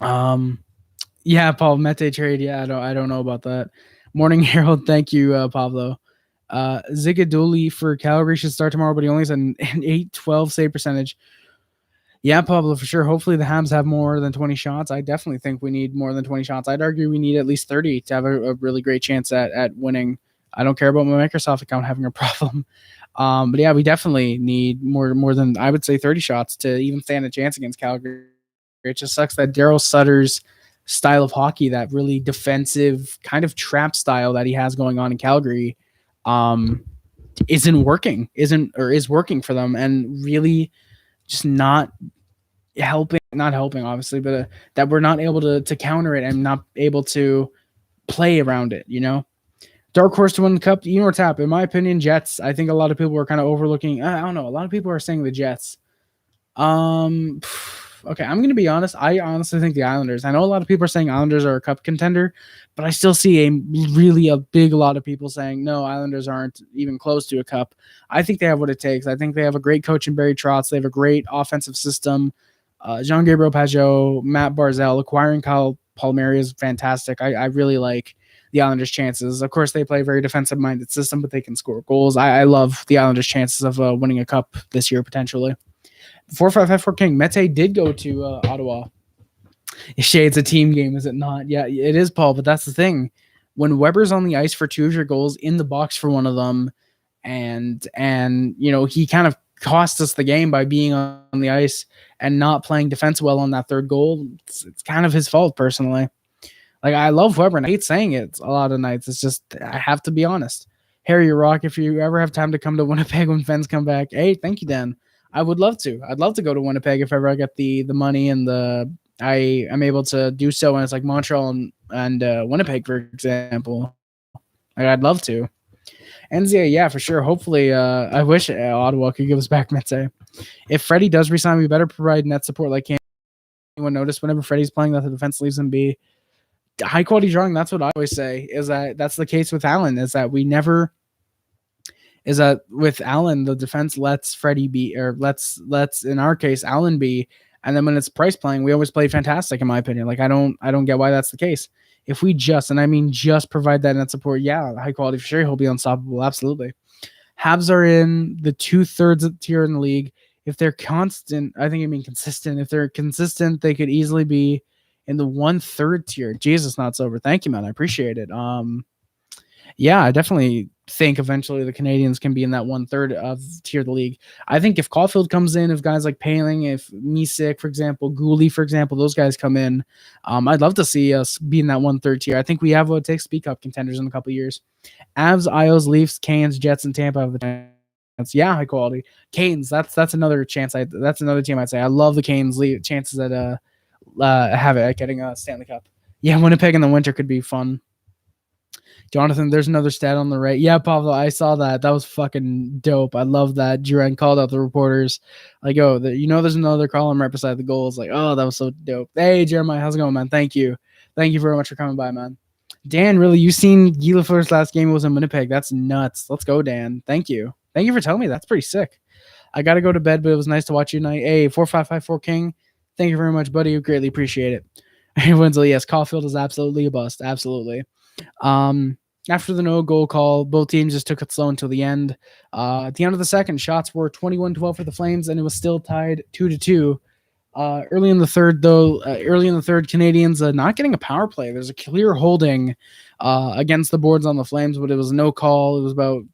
Yeah, Paul, Mete trade. Yeah, I don't know about that. Morning Herald, thank you, Pablo. Zigaduli for Calgary should start tomorrow, but he only has an 8-12 save percentage. Yeah, Pablo, for sure. Hopefully the Habs have more than 20 shots. I definitely think we need more than 20 shots. I'd argue we need at least 30 to have a really great chance at winning. I don't care about my Microsoft account having a problem. But yeah, we definitely need more than, I would say, 30 shots to even stand a chance against Calgary. It just sucks that Daryl Sutter's style of hockey, that really defensive kind of trap style that he has going on in Calgary, is working for them, and really just not helping obviously, but that we're not able to counter it and not able to play around it, Dark horse to win the cup, or Tap. In my opinion, Jets. I think a lot of people are kind of overlooking. I don't know. A lot of people are saying the Jets. Okay, I'm going to be honest. I honestly think the Islanders. I know a lot of people are saying Islanders are a cup contender, but I still see a big lot of people saying, no, Islanders aren't even close to a cup. I think they have what it takes. I think they have a great coach in Barry Trotz. They have a great offensive system. Jean-Gabriel Pageau, Matt Barzal, acquiring Kyle Palmieri is fantastic. I really like the Islanders' chances. Of course, they play a very defensive-minded system, but they can score goals. I love the Islanders' chances of winning a cup this year, potentially. 4-5-5-4 King. Mete did go to Ottawa. Shay, it's a team game, is it not? Yeah, it is, Paul, but that's the thing. When Weber's on the ice for two of your goals, in the box for one of them, and he kind of cost us the game by being on the ice and not playing defense well on that third goal, it's kind of his fault, personally. Like, I love Weber, and I hate saying it a lot of nights. It's just, I have to be honest. Harry Rock, if you ever have time to come to Winnipeg when Fens come back, hey, thank you, Dan. I would love to. I'd love to go to Winnipeg if ever I get the money and I am able to do so. And it's like Montreal and Winnipeg, for example. Like, I'd love to. NZA, yeah, for sure. Hopefully, I wish Ottawa could give us back Mete. If Freddie does resign, we better provide net support. Like, can't anyone notice whenever Freddie's playing that the defense leaves him be? High quality drawing. That's what I always say. Is that's the case with Allen? Is that with Allen, the defense lets Freddie be, or lets in our case Allen be, and then when it's Price playing, we always play fantastic, in my opinion. Like, I don't get why that's the case. If we just provide that net support, yeah, high quality for sure, he'll be unstoppable, absolutely. Habs are in the 2/3 tier in the league. If they're consistent, I think I mean consistent. If they're consistent, they could easily be in the 1/3 tier. Jesus, not sober. Thank you, man. I appreciate it. Yeah, I definitely think eventually the Canadiens can be in that 1/3 of tier of the league. I think if Caulfield comes in, if guys like Paling, if Misik, for example, Gooley, for example, those guys come in, I'd love to see us be in that 1/3 tier. I think we have what it takes to be cup contenders in a couple of years. Avs, Isles, Leafs, Canes, Jets, and Tampa have the chance. Yeah, high quality. Canes, that's another chance. That's another team I'd say. I love the Canes chances at have it at getting a Stanley Cup. Yeah, Winnipeg in the winter could be fun. Jonathan, there's another stat on the right. Yeah, Pablo, I saw that. That was fucking dope. I love that. Duran called out the reporters. Like, there's another column right beside the goals. Like, oh, that was so dope. Hey, Jeremiah, how's it going, man? Thank you. Thank you very much for coming by, man. Dan, really, you seen Guy Lafleur's last game was in Winnipeg. That's nuts. Let's go, Dan. Thank you. Thank you for telling me. That's pretty sick. I got to go to bed, but it was nice to watch you tonight. Hey, 4554 King. Thank you very much, buddy. We greatly appreciate it. Winslow, yes, Caulfield is absolutely a bust. Absolutely. After the no-goal call, both teams just took it slow until the end. At the end of the second, shots were 21-12 for the Flames, and it was still tied 2-2. Early in the third, Canadiens not getting a power play. There's a clear holding against the boards on the Flames, but it was no call. It was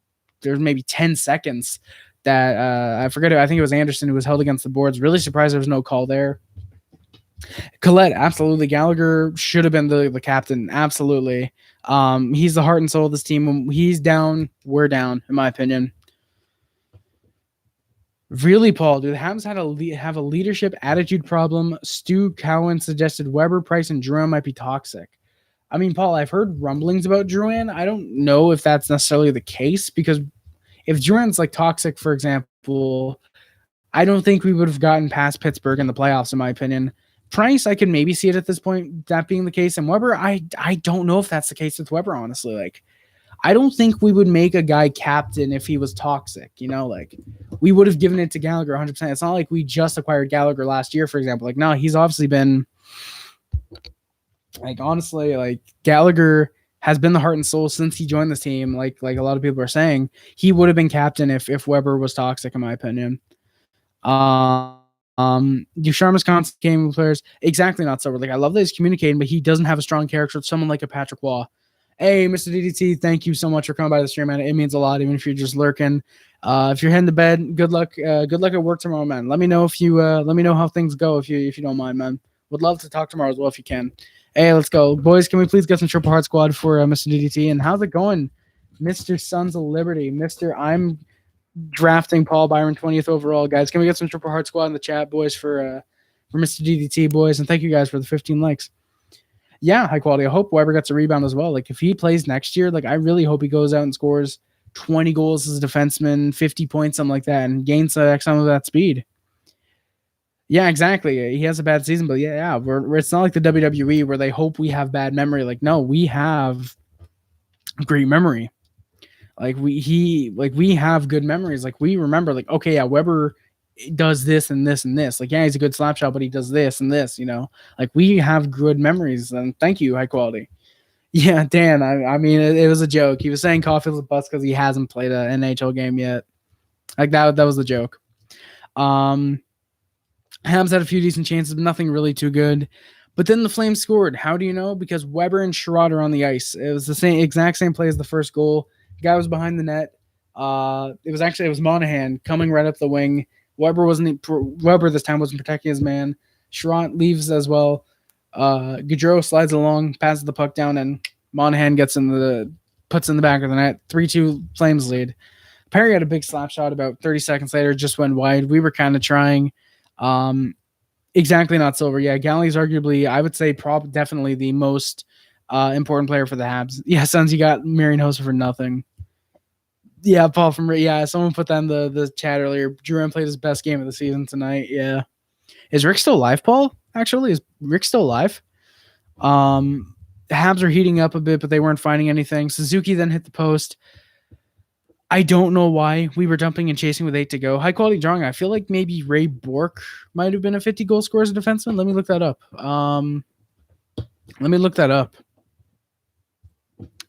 there's maybe 10 seconds that I forget it. I think it was Anderson who was held against the boards. Really surprised there was no call there. Collette, absolutely. Gallagher should have been the captain. Absolutely. He's the heart and soul of this team. When he's down, we're down, in my opinion. Really, Paul, do the Habs have a leadership attitude problem? Stu Cowan suggested Weber, Price, and Drouin might be toxic. I mean, Paul, I've heard rumblings about Drouin. I don't know if that's necessarily the case, because if Drouin's like toxic, for example, I don't think we would have gotten past Pittsburgh in the playoffs, in my opinion. Price, I can maybe see it at this point, that being the case. And Weber, I don't know if that's the case with Weber, honestly. Like, I don't think we would make a guy captain if he was toxic, like we would have given it to Gallagher 100%. It's not like we just acquired Gallagher last year, for example. Like, no, he's obviously been, like, honestly, like, Gallagher has been the heart and soul since he joined this team. Like a lot of people are saying, he would have been captain if Weber was toxic, in my opinion. Ducharme's constant game with players, exactly, not sober. Like, I love that he's communicating, but he doesn't have a strong character with someone like a Patrick Waugh. Hey, Mr. DDT, thank you so much for coming by the stream, man. It means a lot, even if you're just lurking. If you're heading to bed, good luck. Good luck at work tomorrow, man. Let me know if you let me know how things go if you don't mind, man. Would love to talk tomorrow as well if you can. Hey, let's go, boys. Can we please get some triple heart squad for Mr. DDT? And how's it going, Mr. Sons of Liberty, Mr. I'm drafting Paul Byron 20th overall, guys. Can we get some triple heart squad in the chat, boys, for Mr. DDT, boys? And thank you guys for the 15 likes. Yeah, high quality. I hope Weber gets a rebound as well. Like if he plays next year, like I really hope he goes out and scores 20 goals as a defenseman, 50 points, something like that, and gains some of that speed. Yeah, exactly. He has a bad season, but yeah, it's not like the WWE where they hope we have bad memory. Like, no, we have great memory. Like we have good memories. Like we remember, like, okay, yeah, Weber does this and this and this. Like, yeah, he's a good slap shot, but he does this and this, like we have good memories. And thank you, high quality. Yeah, Dan, I mean, it was a joke. He was saying Caulfield's a bust because he hasn't played an NHL game yet. Like that was the joke. Habs had a few decent chances, but nothing really too good. But then the Flames scored. How do you know? Because Weber and Sherrod are on the ice. It was the exact same play as the first goal. The guy was behind the net. It was Monahan coming right up the wing. Weber this time wasn't protecting his man. Sherrod leaves as well. Gaudreau slides along, passes the puck down, and Monahan puts in the back of the net. 3-2 Flames lead. Perry had a big slap shot about 30 seconds later, just went wide. We were kind of trying. Exactly, not Silver. Yeah, Galley's arguably, I would say, definitely the most important player for the Habs. Yeah, Sons, you got Marion Hossa for nothing. Yeah, Paul someone put that in the chat earlier. Duran played his best game of the season tonight. Yeah. Is Rick still alive, Paul? Actually, is Rick still alive? The Habs are heating up a bit, but they weren't finding anything. Suzuki then hit the post. I don't know why we were dumping and chasing with 8 to go. High quality drawing. I feel like maybe Ray Bork might have been a 50 goal scorer as a defenseman. Let me look that up.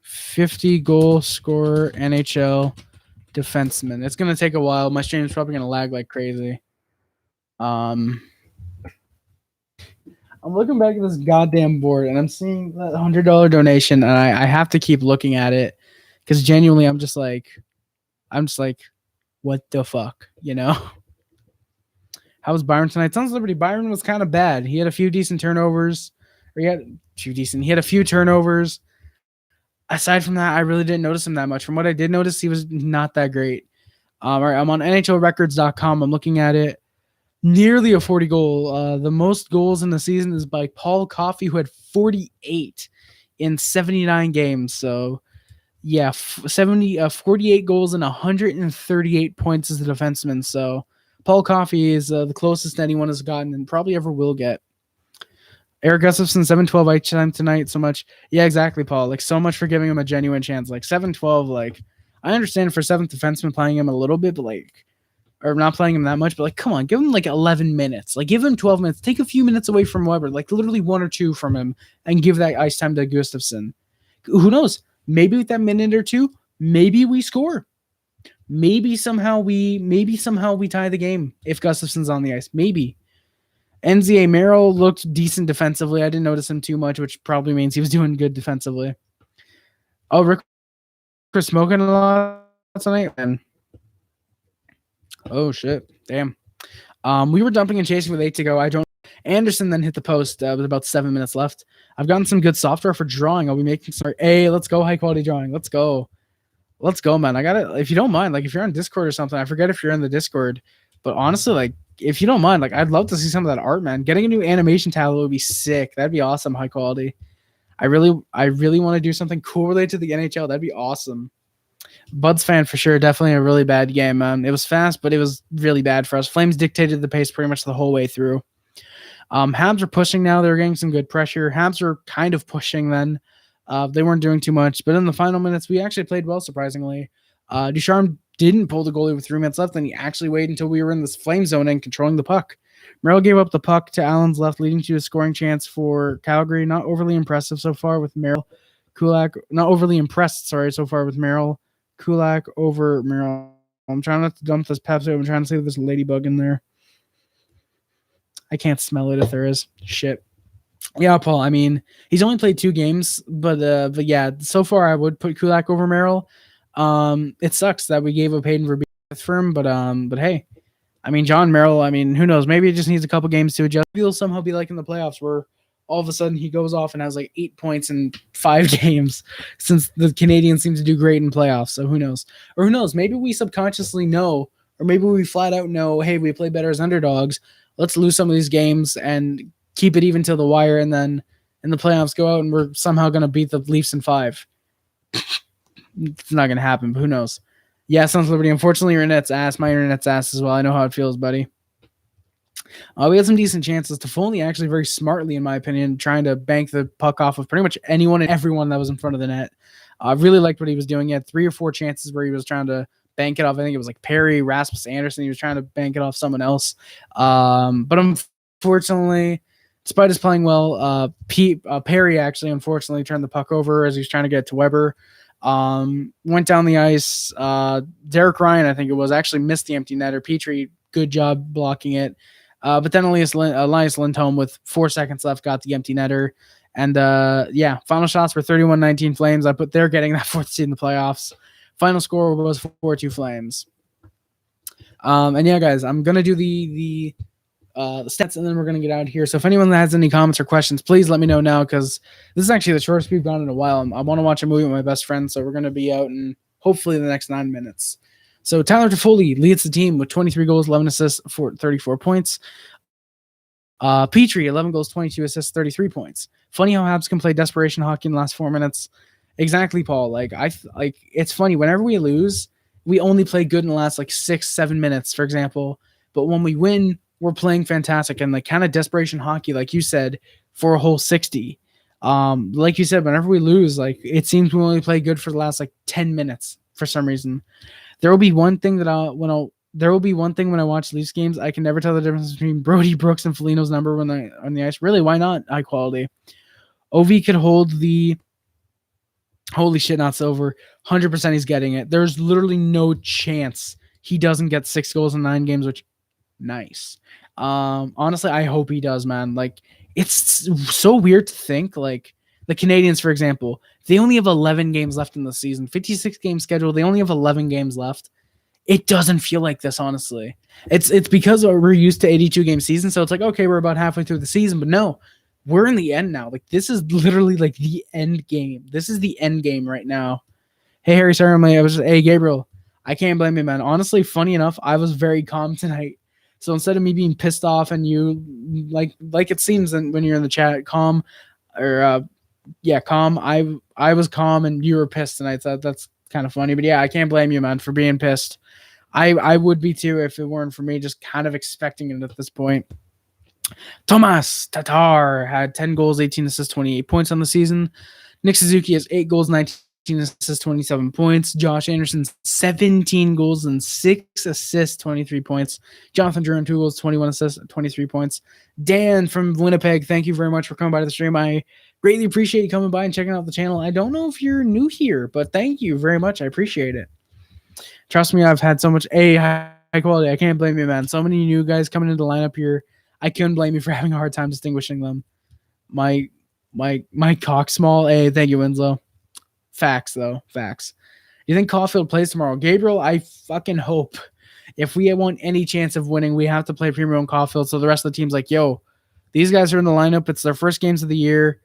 50 goal scorer NHL defenseman. It's gonna take a while. My stream is probably gonna lag like crazy. I'm looking back at this goddamn board and I'm seeing that $100 donation, and I have to keep looking at it because genuinely I'm just like, what the fuck, How was Byron tonight? Sons of Liberty. Byron was kind of bad. He had a few decent turnovers. He had a few turnovers. Aside from that, I really didn't notice him that much. From what I did notice, he was not that great. All right, I'm on NHLrecords.com. I'm looking at it. Nearly a 40 goal. The most goals in the season is by Paul Coffey, who had 48 in 79 games. So, yeah, 48 goals and 138 points as a defenseman. So, Paul Coffey is the closest anyone has gotten and probably ever will get. Eric Gustafson, 7-12 ice time tonight. So much. Yeah, exactly, Paul. Like, so much for giving him a genuine chance. Like, 7-12, like, I understand for seventh defenseman playing him a little bit, but like, or not playing him that much, but like, come on, give him like 11 minutes. Like, give him 12 minutes. Take a few minutes away from Weber, like literally 1 or 2 from him, and give that ice time to Gustafson. Who knows? Maybe with that minute or 2, maybe we score. Maybe somehow we tie the game if Gustafson's on the ice. Maybe. NZA Merrill looked decent defensively. I didn't notice him too much, which probably means he was doing good defensively. Oh, Rick was smoking a lot tonight, man. Oh shit! Damn. We were dumping and chasing with 8 to go. Anderson then hit the post with about 7 minutes left. I've gotten some good software for drawing. I'll be making some. Hey, let's go high quality drawing. Let's go, man. I got it. If you don't mind, like if you're on Discord or something, I forget if you're in the Discord, but honestly, like if you don't mind, like I'd love to see some of that art, man. Getting a new animation tablet would be sick. That'd be awesome. High quality. I really want to do something cool related to the NHL. That'd be awesome. Buds fan for sure. Definitely a really bad game. It was fast, but it was really bad for us. Flames dictated the pace pretty much the whole way through. Habs are pushing now. They're getting some good pressure. Habs are kind of pushing then. They weren't doing too much, but in the final minutes, we actually played well, surprisingly. Ducharme didn't pull the goalie with 3 minutes left, and he actually waited until we were in this flame zone and controlling the puck. Merrill gave up the puck to Allen's left, leading to a scoring chance for Calgary. Not overly impressive so far with Merrill. Kulak, not overly impressed, so far with Merrill. Kulak over Merrill. I'm trying not to dump this Pepsi. I'm trying to see if there's a ladybug in there. I can't smell it if there is. Shit. Yeah, Paul. I mean, he's only played 2 games, but yeah, so far I would put Kulak over Merrill. It sucks that we gave up Hayden for being for him, but hey, I mean, John Merrill. I mean, who knows? Maybe he just needs a couple games to adjust. He'll somehow be like in the playoffs where all of a sudden he goes off and has like 8 points in 5 games, since the Canadians seem to do great in playoffs. So who knows? Or who knows? Maybe we subconsciously know, or maybe we flat out know, hey, we play better as underdogs. Let's lose some of these games and keep it even till the wire, and then in the playoffs go out and we're somehow going to beat the Leafs in 5. It's not going to happen, but who knows? Yeah, Sons of Liberty. Unfortunately, your internet's ass. My internet's ass as well. I know how it feels, buddy. We had some decent chances. Toffoli actually very smartly, in my opinion, trying to bank the puck off of pretty much anyone and everyone that was in front of the net. I really liked what he was doing. He had 3 or 4 chances where he was trying to bank it off. I think it was like Perry, Rasmus Anderson. He was trying to bank it off someone else. But unfortunately, despite us playing well, Perry actually unfortunately turned the puck over as he was trying to get to Weber. Went down the ice. Derek Ryan, I think it was, actually missed the empty netter. Petrie, good job blocking it. But then Elias Lindholm with 4 seconds left got the empty netter. And yeah, final shots were 31-19 Flames. I put they're getting that 4th seed in the playoffs. Final score was 4-2 Flames. And yeah, guys, I'm gonna do the stats, and then we're going to get out of here. So if anyone has any comments or questions, please let me know now, because this is actually the shortest we've gone in a while. I want to watch a movie with my best friend, so we're going to be out in hopefully the next 9 minutes. So Tyler Toffoli leads the team with 23 goals, 11 assists, 34 points. Petrie, 11 goals, 22 assists, 33 points. Funny how Habs can play desperation hockey in the last 4 minutes. Exactly, Paul. Like it's funny. Whenever we lose, we only play good in the last 6-7 minutes, for example. But when we win, we're playing fantastic, and kind of desperation hockey, like you said, for a whole 60. Like you said, whenever we lose, it seems we only play good for the last 10 minutes for some reason. There will be one thing that there will be one thing when I watch Leafs games, I can never tell the difference between Brody Brooks and Foligno's number when they're on the ice. Really, why not? High quality. OV could hold the holy shit, not silver. 100% he's getting it. There's literally no chance he doesn't get 6 goals in 9 games, which nice. Honestly, I hope he does, man. It's so weird to think, the Canadiens, for example, they only have 11 games left in the season. 56 game schedule, they only have 11 games left. It doesn't feel like this, honestly. It's because we're used to 82 game season, so it's okay, we're about halfway through the season, but no, we're in the end now. This is literally the end game. This is the end game right now. Hey, Harry, sorry, hey, Gabriel, I can't blame you, man. Honestly, funny enough, I was very calm tonight. So instead of me being pissed off and you like it seems when you're in the chat, calm, calm. I was calm and you were pissed tonight. So that's kind of funny. But yeah, I can't blame you, man, for being pissed. I would be too if it weren't for me just kind of expecting it at this point. Tomas Tatar had 10 goals, 18 assists, 28 points on the season. Nick Suzuki has 8 goals, 19 assists, 27 points. Josh Anderson, 17 goals and 6 assists, 23 points. Jonathan Drouin, 2 goals, 21 assists, 23 points. Dan from Winnipeg, thank you very much for coming by to the stream. I greatly appreciate you coming by and checking out the channel. I don't know if you're new here, but thank you very much. I appreciate it. Trust me, I've had so much high quality. I can't blame you, man. So many new guys coming into the lineup here. I couldn't blame you for having a hard time distinguishing them. My cock small. Hey, thank you, Winslow. Facts, though. Facts. You think Caulfield plays tomorrow? Gabriel, I fucking hope. If we want any chance of winning, we have to play Primo and Caulfield. So the rest of the team's yo, these guys are in the lineup. It's their first games of the year.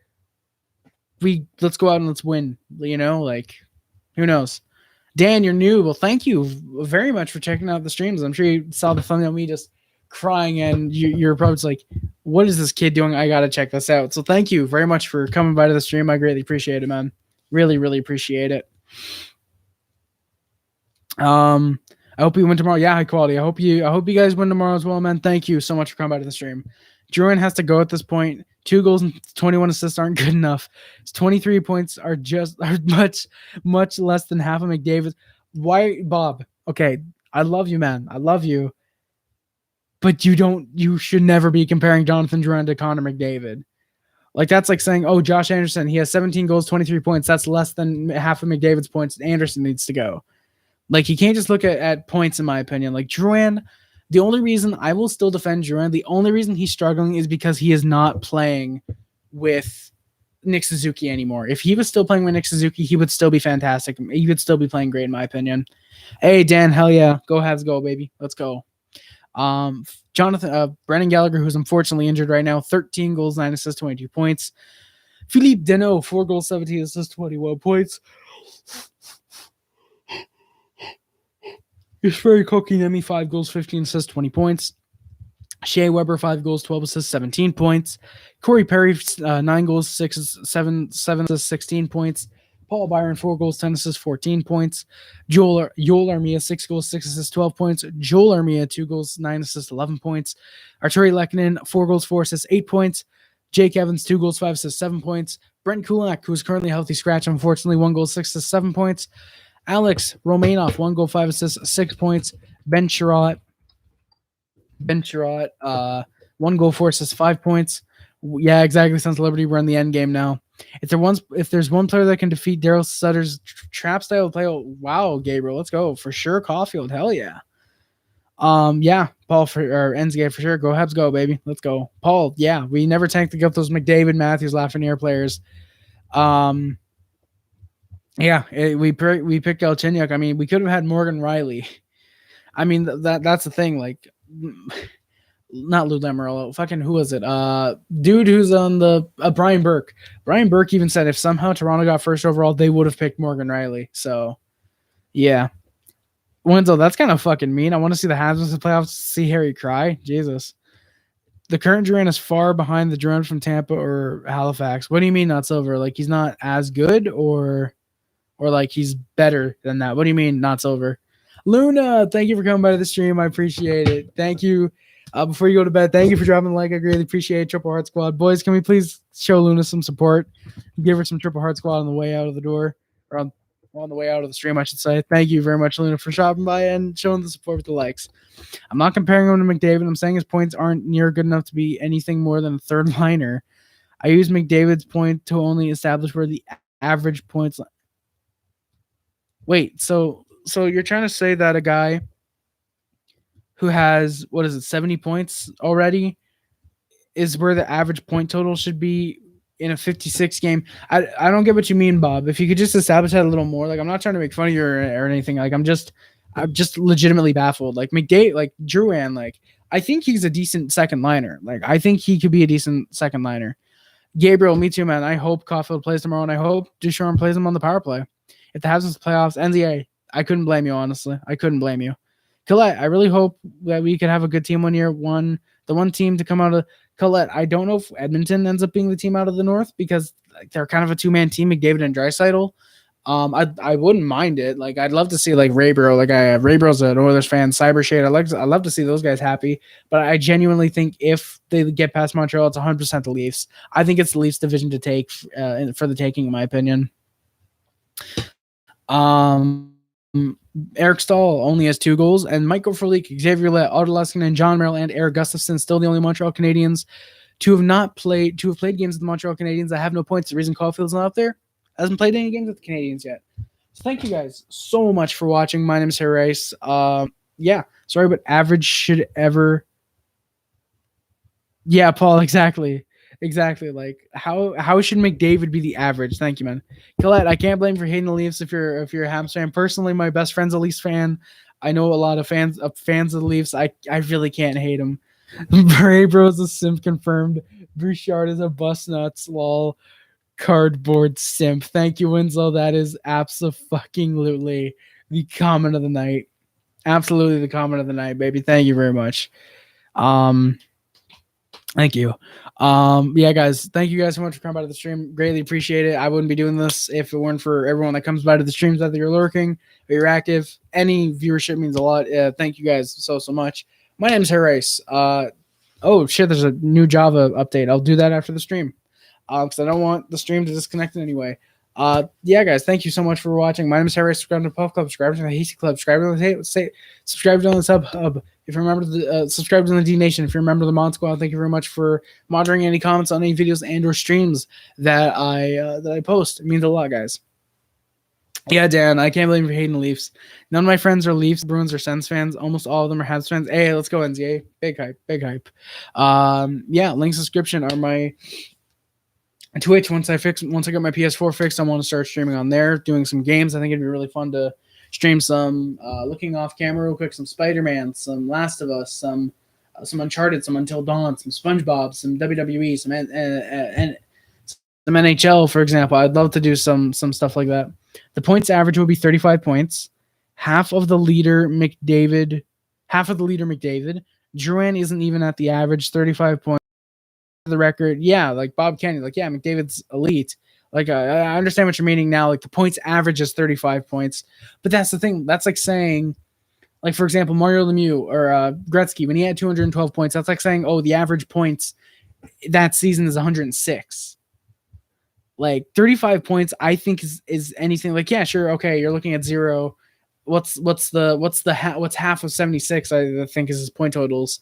Let's go out and let's win. Who knows? Dan, you're new. Well, thank you very much for checking out the streams. I'm sure you saw the thumbnail, me just crying, and you're probably just what is this kid doing? I got to check this out. So thank you very much for coming by to the stream. I greatly appreciate it, man. Really, really appreciate it. I hope you win tomorrow. Yeah, high quality. I hope you guys win tomorrow as well, man. Thank you so much for coming by to the stream. Drouin has to go at this point. 2 goals and 21 assists aren't good enough. His 23 points are much, much less than half of McDavid's. Why, Bob? Okay, I love you, man. I love you. But you should never be comparing Jonathan Drouin to Connor McDavid. That's like saying, oh, Josh Anderson, he has 17 goals, 23 points. That's less than half of McDavid's points. Anderson needs to go. You can't just look at points, in my opinion. Drouin, the only reason I will still defend Drouin, the only reason he's struggling is because he is not playing with Nick Suzuki anymore. If he was still playing with Nick Suzuki, he would still be fantastic. He would still be playing great, in my opinion. Hey, Dan, hell yeah. Go Habs, go, baby. Let's go. Brendan Gallagher, who's unfortunately injured right now, 13 goals, 9 assists, 22 points. Philippe Deneau, 4 goals, 17 assists, 21 points. Jesperi Kotkaniemi, 5 goals, 15 assists, 20 points. Shea Weber, 5 goals, 12 assists, 17 points. Corey Perry, 9 goals, 7 assists, 16 points. Paul Byron, 4 goals, 10 assists, 14 points. Joel Armia, 6 goals, 6 assists, 12 points. Joel Armia, 2 goals, 9 assists, 11 points. Arturi Lehkonen, 4 goals, 4 assists, 8 points. Jake Evans, 2 goals, 5 assists, 7 points. Brent Kulak, who's currently a healthy scratch, unfortunately, 1 goal, 6 assists, 7 points. Alex Romanov, 1 goal, 5 assists, 6 points. Ben Sherratt, 1 goal, 4 assists, 5 points. Yeah, exactly. Since Liberty, we're in the end game now. If there's one player that can defeat Daryl Sutter's trap style play, wow, Gabriel, let's go for sure. Caulfield, hell yeah. Yeah, Paul or NZA for sure. Go Habs, go baby, let's go. Paul, yeah, we never tanked to get those McDavid, Matthews, Lafreniere players. Yeah, we picked Galchenyuk. I mean, we could have had Morgan Riley. I mean, that's the thing. Like, not Lou Lamoriello. Fucking who was it? Dude who's on the Brian Burke. Brian Burke even said if somehow Toronto got first overall, they would have picked Morgan Riley. So, yeah. Wenzel, that's kind of fucking mean. I want to see the Habs in the playoffs, see Harry cry. Jesus. The current Duran is far behind the Duran from Tampa or Halifax. What do you mean not silver? Like he's not as good or like he's better than that? What do you mean not silver? Luna, thank you for coming by the stream. I appreciate it. Thank you. Before you go to bed, thank you for dropping the like. I greatly appreciate it. Triple Heart Squad. Boys, can we please show Luna some support? Give her some Triple Heart Squad on the way out of the door. Or on the way out of the stream, I should say. Thank you very much, Luna, for shopping by and showing the support with the likes. I'm not comparing him to McDavid. I'm saying his points aren't near good enough to be anything more than a third liner. I use McDavid's point to only establish where the average points... Wait, so you're trying to say that a guy who has, 70 points already is where the average point total should be in a 56 game? I don't get what you mean, Bob. If you could just establish that a little more. Like, I'm not trying to make fun of you or anything. Like, I'm just legitimately baffled. Like, McDavid, like, Drouin, like, I think he's a decent second liner. Like, I think he could be a decent second liner. Gabriel, me too, man. I hope Caulfield plays tomorrow, and I hope Ducharme plays him on the power play. If the Habs in the playoffs, NZA, I couldn't blame you, honestly. I couldn't blame you. Colette, I really hope that we could have a good team one year. The one team to come out of Colette. I don't know if Edmonton ends up being the team out of the North because they're kind of a two-man team, McDavid and Draisaitl. I wouldn't mind it. Like, I'd love to see like Raybro. Like, Raybro's an Oilers fan. Cybershade. I love to see those guys happy. But I genuinely think if they get past Montreal, it's 100% the Leafs. I think it's the Leafs division to take for the taking, in my opinion. Eric Stahl only has 2 goals, and Michael Frolik, Xavier Lett, Otto Leskinen, John Merrill, and Eric Gustafson still the only Montreal Canadiens to have played games with the Montreal Canadiens that have no points. The reason Caulfield's not up there, hasn't played any games with the Canadiens yet. So thank you guys so much for watching. My name is Harry Rice. Yeah, sorry, but average should ever. Yeah, Paul, exactly. Like, how should McDavid be the average? Thank you, man. Colette, I can't blame you for hating the Leafs if you're a Habs fan. Personally, my best friend's a Leafs fan. I know a lot of fans of the Leafs. I really can't hate them. Braybro's a simp confirmed. Bouchard is a bust nuts. Lol. Cardboard simp. Thank you, Winslow. That is absolutely the comment of the night. Absolutely the comment of the night, baby. Thank you very much. Thank you. Yeah, guys, thank you guys so much for coming by to the stream. Greatly appreciate it. I wouldn't be doing this if it weren't for everyone that comes by to the streams, whether you're lurking or you're active. Any viewership means a lot. Thank you guys so much. My name is Harry Rice. Oh shit, there's a new Java update. I'll do that after the stream. Because I don't want the stream to disconnect in any way. Yeah, guys, thank you so much for watching. My name is Harry Rice. Subscribe to the Puff Club, subscribe to the Hasty Club, subscribe to the Sub Hub. If you remember subscribe to the D Nation. If you remember the Mod Squad, thank you very much for monitoring any comments on any videos and or streams that I post. It means a lot, guys. Yeah, Dan, I can't believe you're hating the Leafs. None of my friends are Leafs, Bruins, or Sens fans. Almost all of them are Habs fans. Hey, let's go, NZA. Big hype. Yeah, links in description are my Twitch, once I get my PS4 fixed, I want to start streaming on there, doing some games. I think it'd be really fun to stream some looking off camera real quick, some Spider-Man, some Last of Us, some Uncharted, some Until Dawn, some SpongeBob, some WWE, some NHL, for example. I'd love to do some stuff like that. The points average will be 35 points. Half of the leader McDavid. Drouin isn't even at the average, 35 points. The record, yeah, like Bob Kenny, like, yeah, McDavid's elite. Like, I understand what you're meaning now. Like, the points average is 35 points. But that's the thing. That's like saying, like, for example, Mario Lemieux or Gretzky, when he had 212 points, that's like saying, oh, the average points that season is 106. Like, 35 points, I think is anything. Like, yeah, sure, okay, you're looking at 0. What's half of 76? I think is his point totals.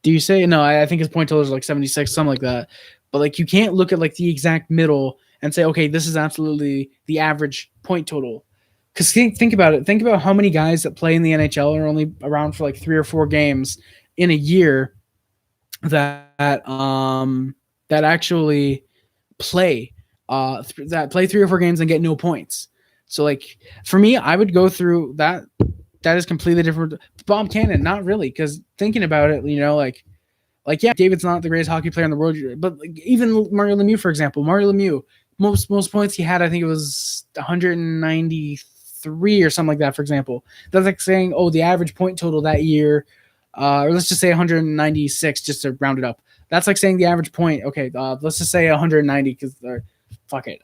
Do you say no? I think his point totals are like 76, something like that. But like, you can't look at like the exact middle and say, okay, this is absolutely the average point total. Because think about it. Think about how many guys that play in the NHL are only around for like 3 or 4 games in a year that actually play 3 or 4 games and get no points. So like, for me, I would go through that. That is completely different. Bob Cannon, not really, because thinking about it, like yeah, David's not the greatest hockey player in the world, but like, even Mario Lemieux, for example, most points he had, I think it was 193 or something like that, for example. That's like saying, oh, the average point total that year, or let's just say 196, just to round it up. That's like saying the average point. Okay, let's just say 190 because fuck it.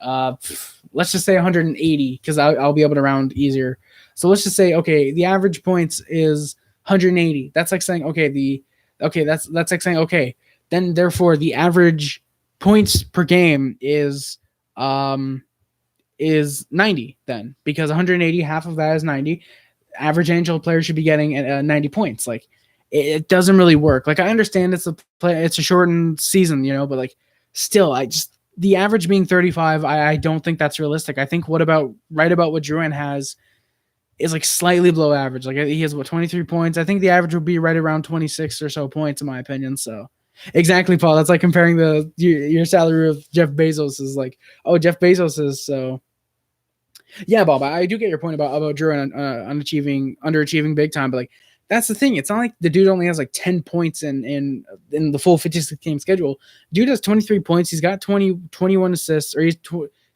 Let's just say 180 because I'll be able to round easier. So let's just say, okay, the average points is 180. That's like saying, that's like saying, okay, then therefore the average points per game is 90 then, because 180, half of that is 90. Average NHL player should be getting 90 points. Like, it doesn't really work. Like, I understand it's a shortened season, but like, still, the average being 35, I don't think that's realistic. I think what about what Drouin has is like slightly below average. Like, he has 23 points. I think the average would be right around 26 or so points, in my opinion. So exactly, Paul. That's like comparing your salary of Jeff Bezos is like, oh, Jeff Bezos is so. Yeah, Bob, I do get your point about Drouin underachieving big time, but like, that's the thing. It's not like the dude only has like 10 points in the full 56 game schedule. Dude has 23 points. He's got 21 assists, or he's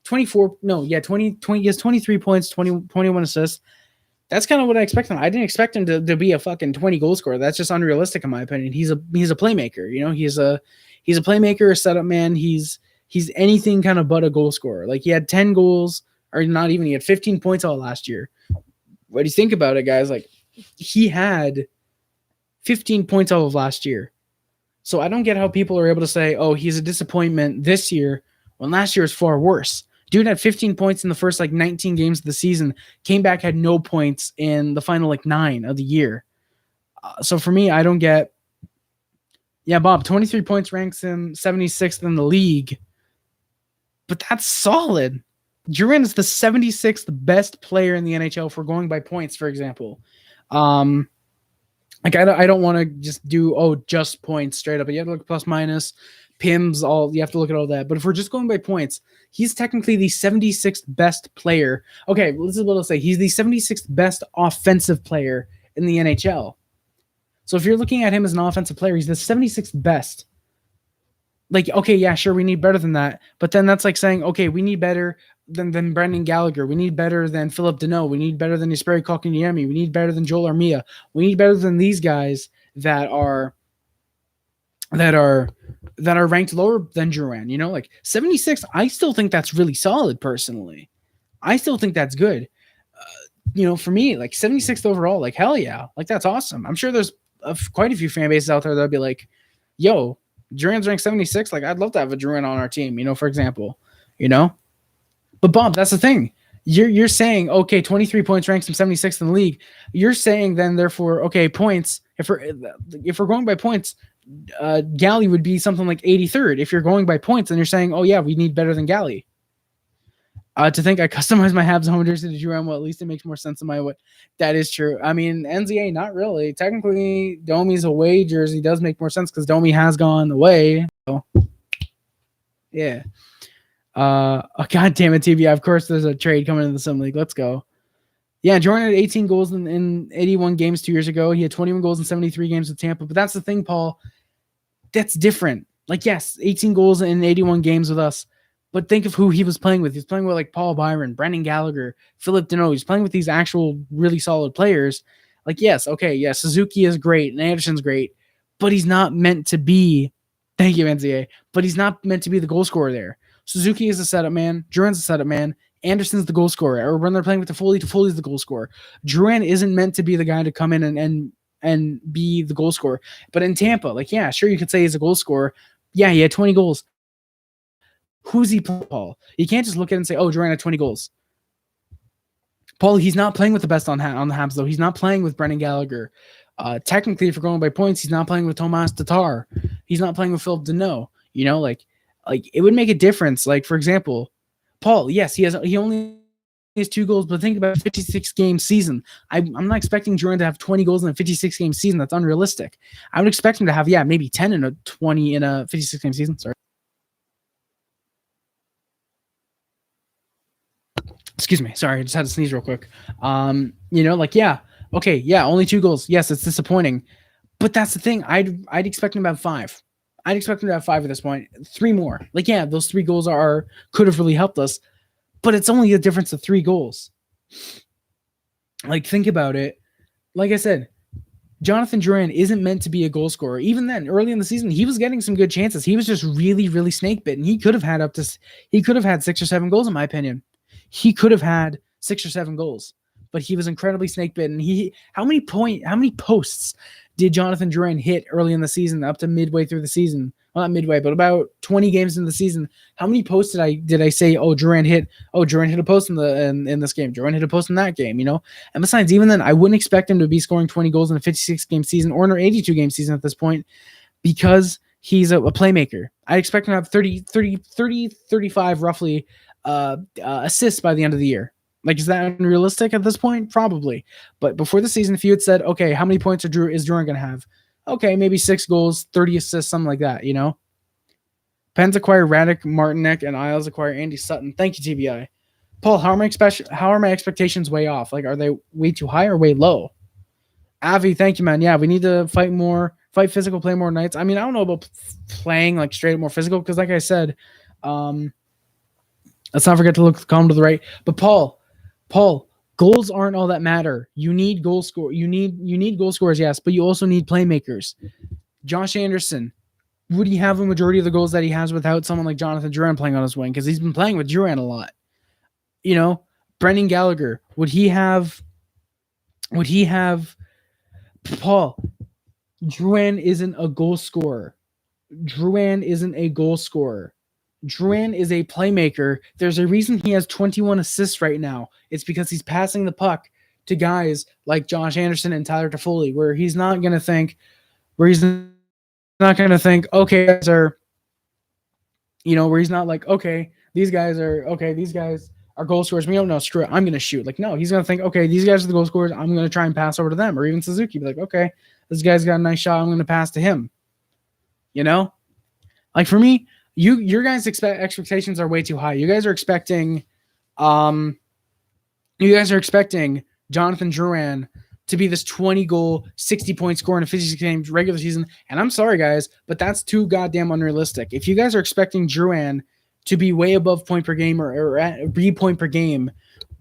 24. No, yeah, 20. He has 23 points, 21 assists. That's kind of what I expect him. I didn't expect him to be a fucking 20 goal scorer. That's just unrealistic in my opinion. He's a playmaker. He's a playmaker, a setup man. He's anything kind of but a goal scorer. Like, he had 10 goals, or not even. He had 15 points all last year. What do you think about it, guys? Like, he had 15 points all of last year. So I don't get how people are able to say, oh, he's a disappointment this year when last year was far worse. Dude had 15 points in the first like 19 games of the season, came back, had no points in the final like 9 of the year. So for me, I don't get. Yeah, Bob, 23 points ranks him 76th in the league, but that's solid. Drouin is the 76th best player in the NHL for going by points, for example. Like, I don't want to just do just points straight up, but you have to look at plus minus, PIMS, all. You have to look at all that. But if we're just going by points, he's technically the 76th best player. Okay, this is what I'll say. He's the 76th best offensive player in the NHL. So if you're looking at him as an offensive player, he's the 76th best. Like, okay, yeah, sure, we need better than that. But then that's like saying, okay, we need better than Brendan Gallagher. We need better than Philip Deneau. We need better than Jesperi Kotkaniemi. We need better than Joel Armia. We need better than these guys that are ranked lower than Drouin. Like 76, I still think that's really solid personally. I still think that's good. For me, like 76th overall, like hell yeah, like that's awesome. I'm sure there's quite a few fan bases out there that'll be like, yo, Drouin's ranked 76. Like, I'd love to have a Drouin on our team, for example, But Bob, that's the thing. You're saying, okay, 23 points ranks him 76th in the league. You're saying then, therefore, okay, points. If we're going by points, Galley would be something like 83rd. If you're going by points, then you're saying, oh yeah, we need better than Galley. To think I customized my Habs home jersey to Drouin, well, at least it makes more sense in my way. That is true. I mean, NZA, not really. Technically, Domi's away jersey does make more sense because Domi has gone away. So. Yeah. Oh, God damn it, TBI. Of course, there's a trade coming into the Sim League. Let's go. Yeah, Jordan had 18 goals in 81 games 2 years ago. He had 21 goals in 73 games with Tampa. But that's the thing, Paul. That's different. Like, yes, 18 goals in 81 games with us. But think of who he was playing with. He's playing with like Paul Byron, Brendan Gallagher, Philip Deneau. He's playing with these actual really solid players. Like, yes, okay, yeah, Suzuki is great and Anderson's great, but he's not meant to be. Thank you, NCA. But he's not meant to be the goal scorer there. Suzuki is a setup man. Duran's a setup man. Anderson's the goal scorer. Or when they're playing with Toffoli's the goal scorer. Duran isn't meant to be the guy to come in and be the goal scorer. But in Tampa, like, yeah, sure, you could say he's a goal scorer. Yeah, he had 20 goals. Who's he playing, Paul? You can't just look at it and say, oh, Duran had 20 goals. Paul, he's not playing with the best on the Habs, though. He's not playing with Brendan Gallagher. Technically, if we're going by points, he's not playing with Tomas Tatar. He's not playing with Philip Deneau. You know, like it would make a difference. Like, for example, Paul, yes, he only has 2 goals, but think about a 56-game season. I'm not expecting Duran to have 20 goals in a 56-game season. That's unrealistic. I would expect him to have, maybe 10 in a 20 in a 56-game season. Sorry. Excuse me. Sorry, I just had to sneeze real quick. Only 2 goals. Yes, it's disappointing. But that's the thing. I'd expect him to have 5. I'd expect him to have 5 at this point. 3 more. Like, yeah, those 3 goals could have really helped us. But it's only a difference of 3 goals. Like, think about it. Like I said, Jonathan Duran isn't meant to be a goal scorer. Even then, early in the season, he was getting some good chances. He was just really, really snake bitten. He could have had 6 or 7 goals, in my opinion. He could have had 6 or 7 goals, but he was incredibly snake bitten. How many posts did Jonathan Duran hit early in the season, up to midway through the season? Well, not midway, but about 20 games into the season. How many posts did I say? Oh, Duran hit a post in this game. Duran hit a post in that game. You know, and besides, even then, I wouldn't expect him to be scoring 20 goals in a 56-game season or in an 82-game season at this point, because he's a playmaker. I expect him to have 35 roughly assists by the end of the year. Like, is that unrealistic at this point? Probably. But before the season, if you had said, okay, how many points is Duran going to have? Okay, maybe 6 goals, 30 assists, something like that, you know? Pens acquire Radek, Martinek, and Isles acquire Andy Sutton. Thank you, TBI. Paul, how are my expectations way off? Like, are they way too high or way low? Avi, thank you, man. Yeah, we need to fight physical, play more nights. I mean, I don't know about playing like straight up more physical, because like I said, let's not forget to look calm to the right. But Paul, goals aren't all that matter. You need goal score. You need goal scorers, yes, but you also need playmakers. Josh Anderson, would he have a majority of the goals that he has without someone like Jonathan Duran playing on his wing? Because he's been playing with Duran a lot. You know, Brendan Gallagher, would he have? Paul, Duran isn't a goal scorer. Duran isn't a goal scorer. Duran is a playmaker. There's a reason he has 21 assists right now. It's because he's passing the puck to guys like Josh Anderson and Tyler Toffoli, where he's not going to think, okay, guys are, where he's not like, okay, these guys are goal scorers. We don't know, screw it, I'm going to shoot. Like, no, he's going to think, okay, these guys are the goal scorers. I'm going to try and pass over to them. Or even Suzuki, be like, okay, this guy's got a nice shot. I'm going to pass to him. Like, for me, your guys' expectations are way too high. You guys are expecting Jonathan Duran to be this 20-goal, 60-point scorer in a 56-game regular season. And I'm sorry, guys, but that's too goddamn unrealistic. If you guys are expecting Duran to be way above point per game or at point per game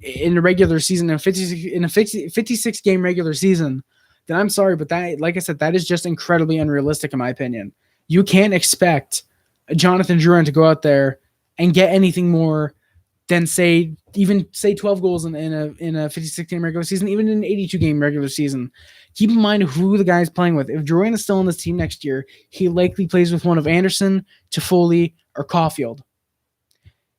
in a regular season, in a 56-game regular season, then I'm sorry, but that, like I said, that is just incredibly unrealistic in my opinion. You can't expect Jonathan Duran to go out there and get anything more than say 12 goals in a 56-game regular season, even in an 82-game regular season. Keep in mind who the guy's playing with. If Duran is still on this team next year, he likely plays with one of Anderson, Toffoli, or Caulfield.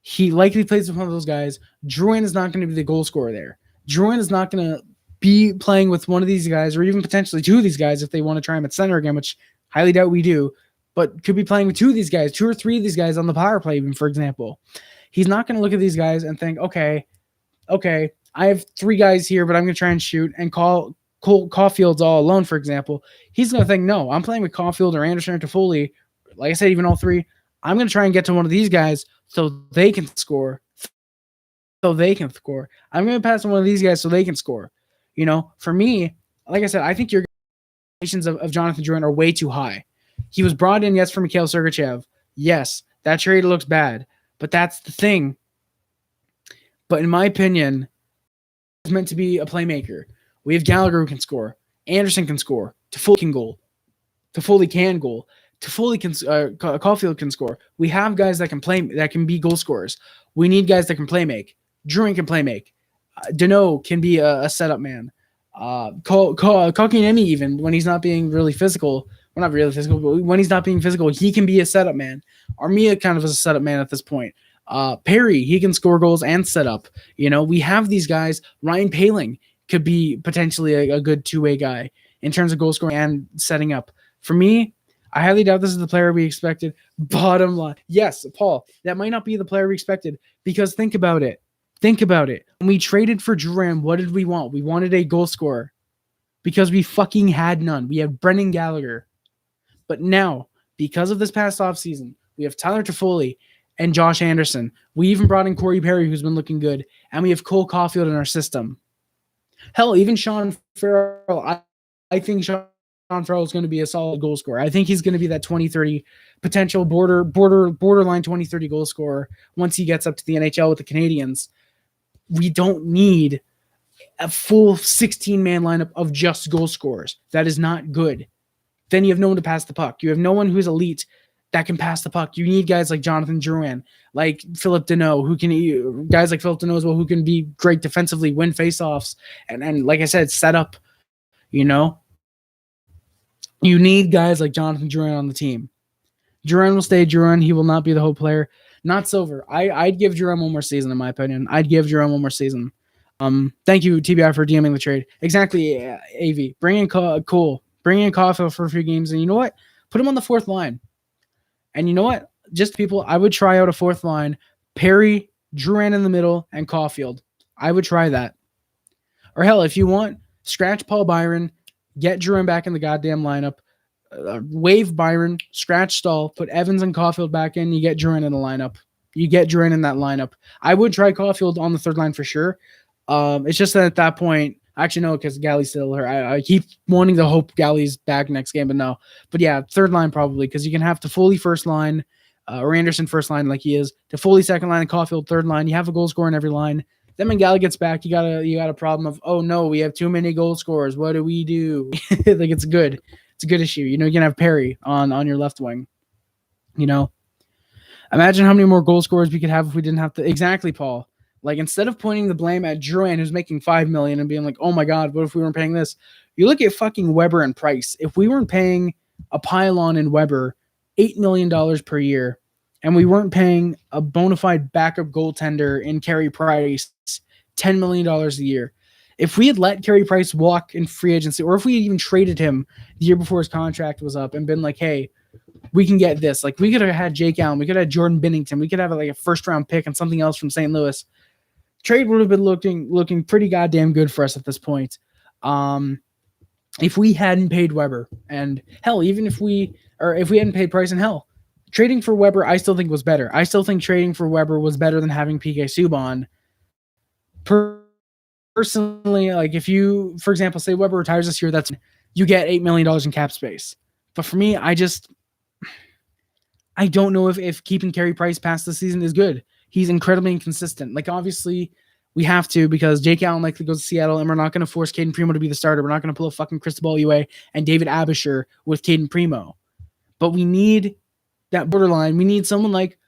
He likely plays with one of those guys. Duran is not going to be the goal scorer there. Duran is not going to be playing with one of these guys, or even potentially 2 of these guys if they want to try him at center again, which highly doubt we do. But could be playing with 2 of these guys, 2 or 3 of these guys on the power play, even, for example. He's not going to look at these guys and think, okay, I have 3 guys here, but I'm going to try and shoot, and Caulfield's all alone, for example. He's going to think, no, I'm playing with Caulfield or Anderson or Toffoli. Like I said, even all 3. I'm going to try and get to one of these guys so they can score. I'm going to pass to one of these guys so they can score. For me, like I said, I think your expectations of Jonathan Drouin are way too high. He was brought in, yes, for Mikhail Sergachev. Yes, that trade looks bad, but that's the thing. But in my opinion, he's meant to be a playmaker. We have Gallagher who can score. Anderson can score. Toffoli can goal. Toffoli can goal. Caulfield can score. We have guys that can play, that can be goal scorers. We need guys that can play make. Drouin can play make. Deneau can be a setup man. Kotkaniemi, even when he's not being really physical, well, not really physical, but when he's not being physical, he can be a setup man. Armia kind of is a setup man at this point. Perry, he can score goals and set up. We have these guys. Ryan Poehling could be potentially a good two-way guy in terms of goal scoring and setting up. For me, I highly doubt this is the player we expected. Bottom line. Yes, Paul, that might not be the player we expected, because think about it. When we traded for Drouin, what did we want? We wanted a goal scorer because we fucking had none. We have Brendan Gallagher. But now, because of this past offseason, we have Tyler Toffoli and Josh Anderson. We even brought in Corey Perry, who's been looking good. And we have Cole Caulfield in our system. Hell, even Sean Farrell. I think Sean Farrell is going to be a solid goal scorer. I think he's going to be that 20-30 potential borderline 20-30 goal scorer once he gets up to the NHL with the Canadiens. We don't need a full 16-man lineup of just goal scorers. That is not good. Then you have no one to pass the puck. You have no one who's elite that can pass the puck. You need guys like Jonathan Drouin, like Philip Deneau, guys like Philip Deneau as well, who can be great defensively, win faceoffs, and like I said, set up. You need guys like Jonathan Drouin on the team. Drouin will stay Drouin. He will not be the whole player. Not Silver. I'd give Drouin one more season, in my opinion. Thank you, TBI, for DMing the trade. Exactly, AV. Bring in Cole. Bring in Caulfield for a few games. And you know what? Put him on the fourth line. And you know what? Just people, I would try out a fourth line. Perry, Drouin in the middle, and Caulfield. I would try that. Or hell, if you want, scratch Paul Byron, get Drouin back in the goddamn lineup, waive Byron, scratch Stahl, put Evans and Caulfield back in, you get Drouin in the lineup. You get Drouin in that lineup. I would try Caulfield on the third line for sure. It's just that at that point, actually no, because Galley's still hurt. I keep wanting to hope Galley's back next game, but no. But yeah, third line probably, because you can have Toffoli first line, or Anderson first line like he is, Toffoli second line, and Caulfield third line. You have a goal scorer in every line. Then when Galley gets back, you got a problem of, oh no, we have too many goal scorers. What do we do? Like it's a good issue. You can have Perry on your left wing. Imagine how many more goal scorers we could have if we didn't have to. Exactly, Paul. Like, instead of pointing the blame at Drouin, who's making $5 million, and being like, oh my God, what if we weren't paying this? You look at fucking Weber and Price. If we weren't paying a pylon in Weber $8 million per year, and we weren't paying a bona fide backup goaltender in Carey Price $10 million a year, if we had let Carey Price walk in free agency, or if we had even traded him the year before his contract was up and been like, hey, we can get this. Like, we could have had Jake Allen. We could have had Jordan Binnington. We could have like a first-round pick and something else from St. Louis. Trade would have been looking pretty goddamn good for us at this point. If we hadn't paid Weber, and hell, even if we hadn't paid Price, and hell, trading for Weber, I still think was better. I still think trading for Weber was better than having PK Subban. Personally, like, if you, for example, say Weber retires this year, you get $8 million in cap space. But for me, I don't know if keeping Carey Price past the season is good. He's incredibly inconsistent. Like, obviously, we have to, because Jake Allen likely goes to Seattle, and we're not going to force Caden Primo to be the starter. We're not going to pull a fucking Cristobal Ue and David Abisher with Caden Primo. But we need that borderline. We need someone like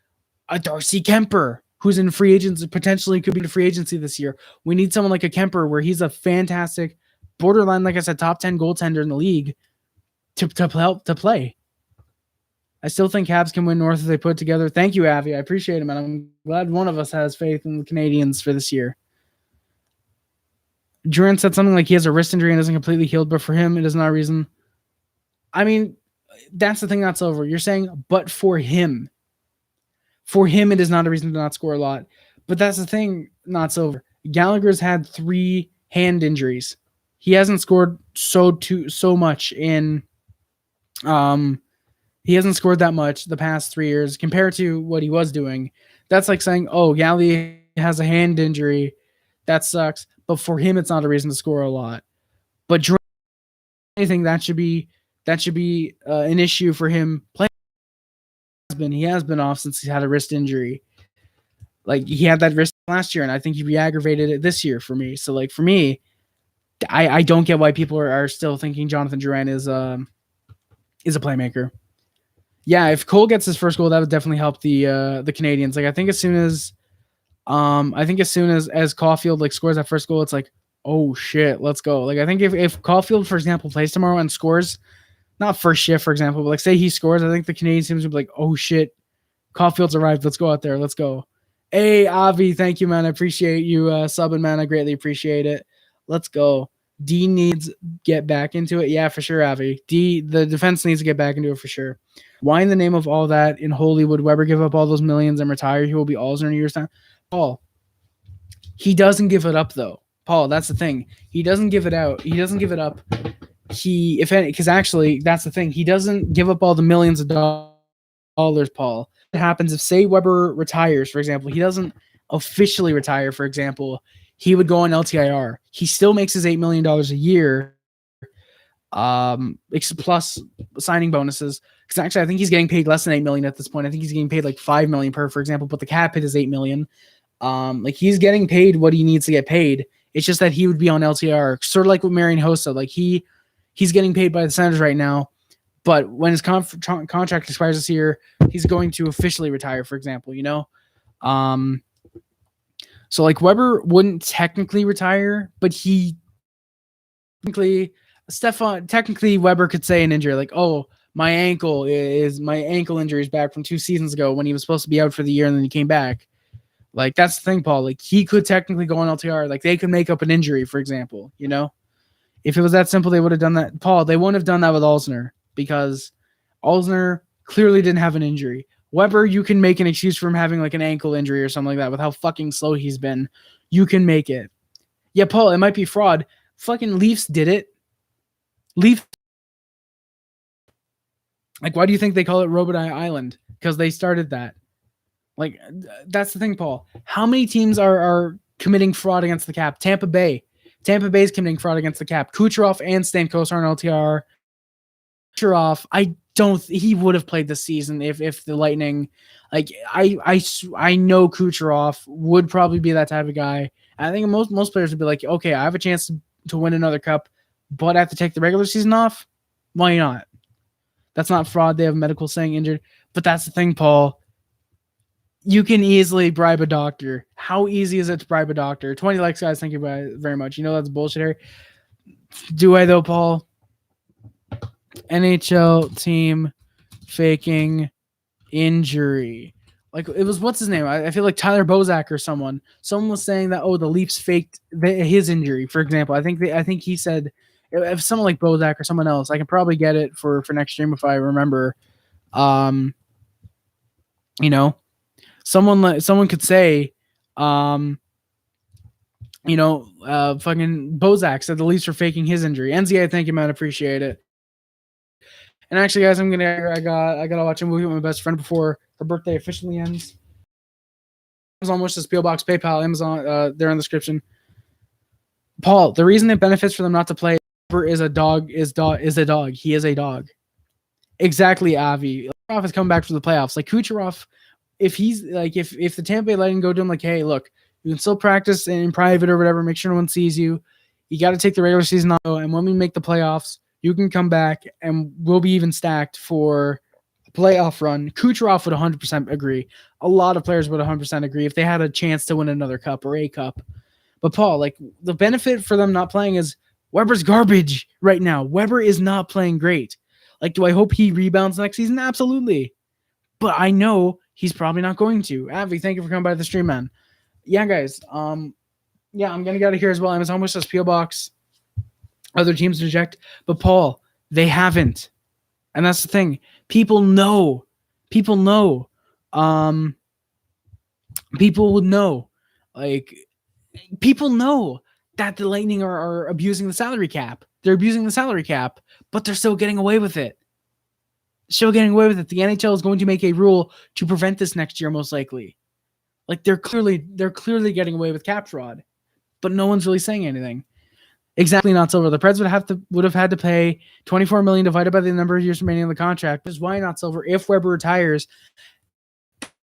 a Darcy Kemper, who's in free agency, potentially could be in free agency this year. We need someone like a Kemper, where he's a fantastic borderline, like I said, top 10 goaltender in the league to help to play. I still think Habs can win North if they put it together. Thank you, Avi. I appreciate it, man. I'm glad one of us has faith in the Canadiens for this year. Duran said something like he has a wrist injury and isn't completely healed, but for him, it is not a reason. I mean, that's the thing that's over. You're saying, but for him. For him, it is not a reason to not score a lot. But that's the thing, not silver. Gallagher's had 3 hand injuries. He hasn't scored so much in He hasn't scored that much the past 3 years compared to what he was doing. That's like saying, oh, Galley has a hand injury. That sucks. But for him, it's not a reason to score a lot. But anything that should be an issue for him. He has been off since he had a wrist injury. Like he had that wrist last year, and I think he re-aggravated it this year for me. So like for me, I don't get why people are still thinking Jonathan Drouin is a playmaker. Yeah, if Cole gets his first goal, that would definitely help the Canadiens. Like I think as soon as Caulfield like scores that first goal, it's like, oh shit, let's go. Like I think if Caulfield, for example, plays tomorrow and scores, not first shift, for example, but like say he scores, I think the Canadian teams would be like, oh shit, Caulfield's arrived. Let's go out there. Let's go. Hey, Avi, thank you, man. I appreciate you subbing, man. I greatly appreciate it. Let's go. D needs get back into it. Yeah, for sure, Avi. The defense needs to get back into it for sure. Why in the name of all that in holy would Weber give up all those millions and retire? He will be Alzner in a year's time. Paul, he doesn't give it up though. Paul, that's the thing. He doesn't give it out. He doesn't give it up. Because actually, that's the thing. He doesn't give up all the millions of dollars, Paul. What happens if, say, Weber retires, for example, he doesn't officially retire, for example, he would go on LTIR. He still makes his $8 million a year, plus signing bonuses. Because actually, I think he's getting paid less than $8 million at this point. I think he's getting paid like $5 million for example, but the cap hit is $8 million. Like he's getting paid what he needs to get paid. It's just that he would be on LTIR, sort of like with Marian Hossa. Like he's getting paid by the Senators right now, but when his contract expires this year, he's going to officially retire, for example, you know? So like Weber wouldn't technically retire, but technically Weber could say an injury like, oh, my ankle injury is back from 2 seasons ago when he was supposed to be out for the year and then he came back. Like that's the thing, Paul. Like he could technically go on LTR. Like they could make up an injury, for example, you know? If it was that simple, they would have done that. Paul, they wouldn't have done that with Alzner because Alzner clearly didn't have an injury. Weber, you can make an excuse for him having like an ankle injury or something like that with how fucking slow he's been. You can make it. Yeah, Paul, it might be fraud. Fucking Leafs did it. Leafs. Like, why do you think they call it Robot Island? Because they started that. Like, that's the thing, Paul. How many teams are committing fraud against the cap? Tampa Bay is committing fraud against the cap. Kucherov and Stamkos are on LTR. Kucherov, he would have played this season if the Lightning, like I know Kucherov would probably be that type of guy. I think most players would be like, okay, I have a chance to win another cup, but I have to take the regular season off. Why not? That's not fraud. They have medical saying injured, but that's the thing, Paul. You can easily bribe a doctor. How easy is it to bribe a doctor? 20 likes, guys. Thank you very much. You know that's bullshit here. Do I, though, Paul? NHL team faking injury. Like, it was, what's his name? I feel like Tyler Bozak or someone. Someone was saying that, oh, the Leafs faked his injury, for example. I think he said, if someone like Bozak or someone else, I can probably get it for next stream if I remember. You know, someone could say, fucking Bozak said the Leafs were faking his injury. NZA, thank you, man. Appreciate it. And actually, guys, I gotta watch a movie with my best friend before her birthday officially ends. Amazon wishes, PO Box, PayPal, Amazon. They're in the description. Paul, the reason it benefits for them not to play is a dog. He is a dog. Exactly, Avi. Kucherov has come back for the playoffs. Like Kucherov, if he's like, if the Tampa Bay Lightning go to him like, hey, look, you can still practice in private or whatever. Make sure no one sees you. You got to take the regular season off, and when we make the playoffs, you can come back and we'll be even stacked for a playoff run. Kucherov would 100% agree. A lot of players would 100% agree if they had a chance to win another cup or a cup. But Paul, like the benefit for them not playing is Weber's garbage right now. Weber is not playing great. Like, do I hope he rebounds next season? Absolutely. But I know he's probably not going to. Avi, thank you for coming by the stream, man. Yeah, guys. Yeah, I'm gonna get out of here as well. Amazon wishes, PO Box. Other teams reject, but Paul, they haven't, and that's the thing. People know. People would know. Like, people know that the Lightning are abusing the salary cap. They're abusing the salary cap, but they're still getting away with it. Still getting away with it. The NHL is going to make a rule to prevent this next year, most likely. Like they're clearly getting away with cap fraud, but no one's really saying anything. Exactly, not Silver. The Preds would have had to pay $24 million divided by the number of years remaining in the contract. Which is why not Silver. If Weber retires,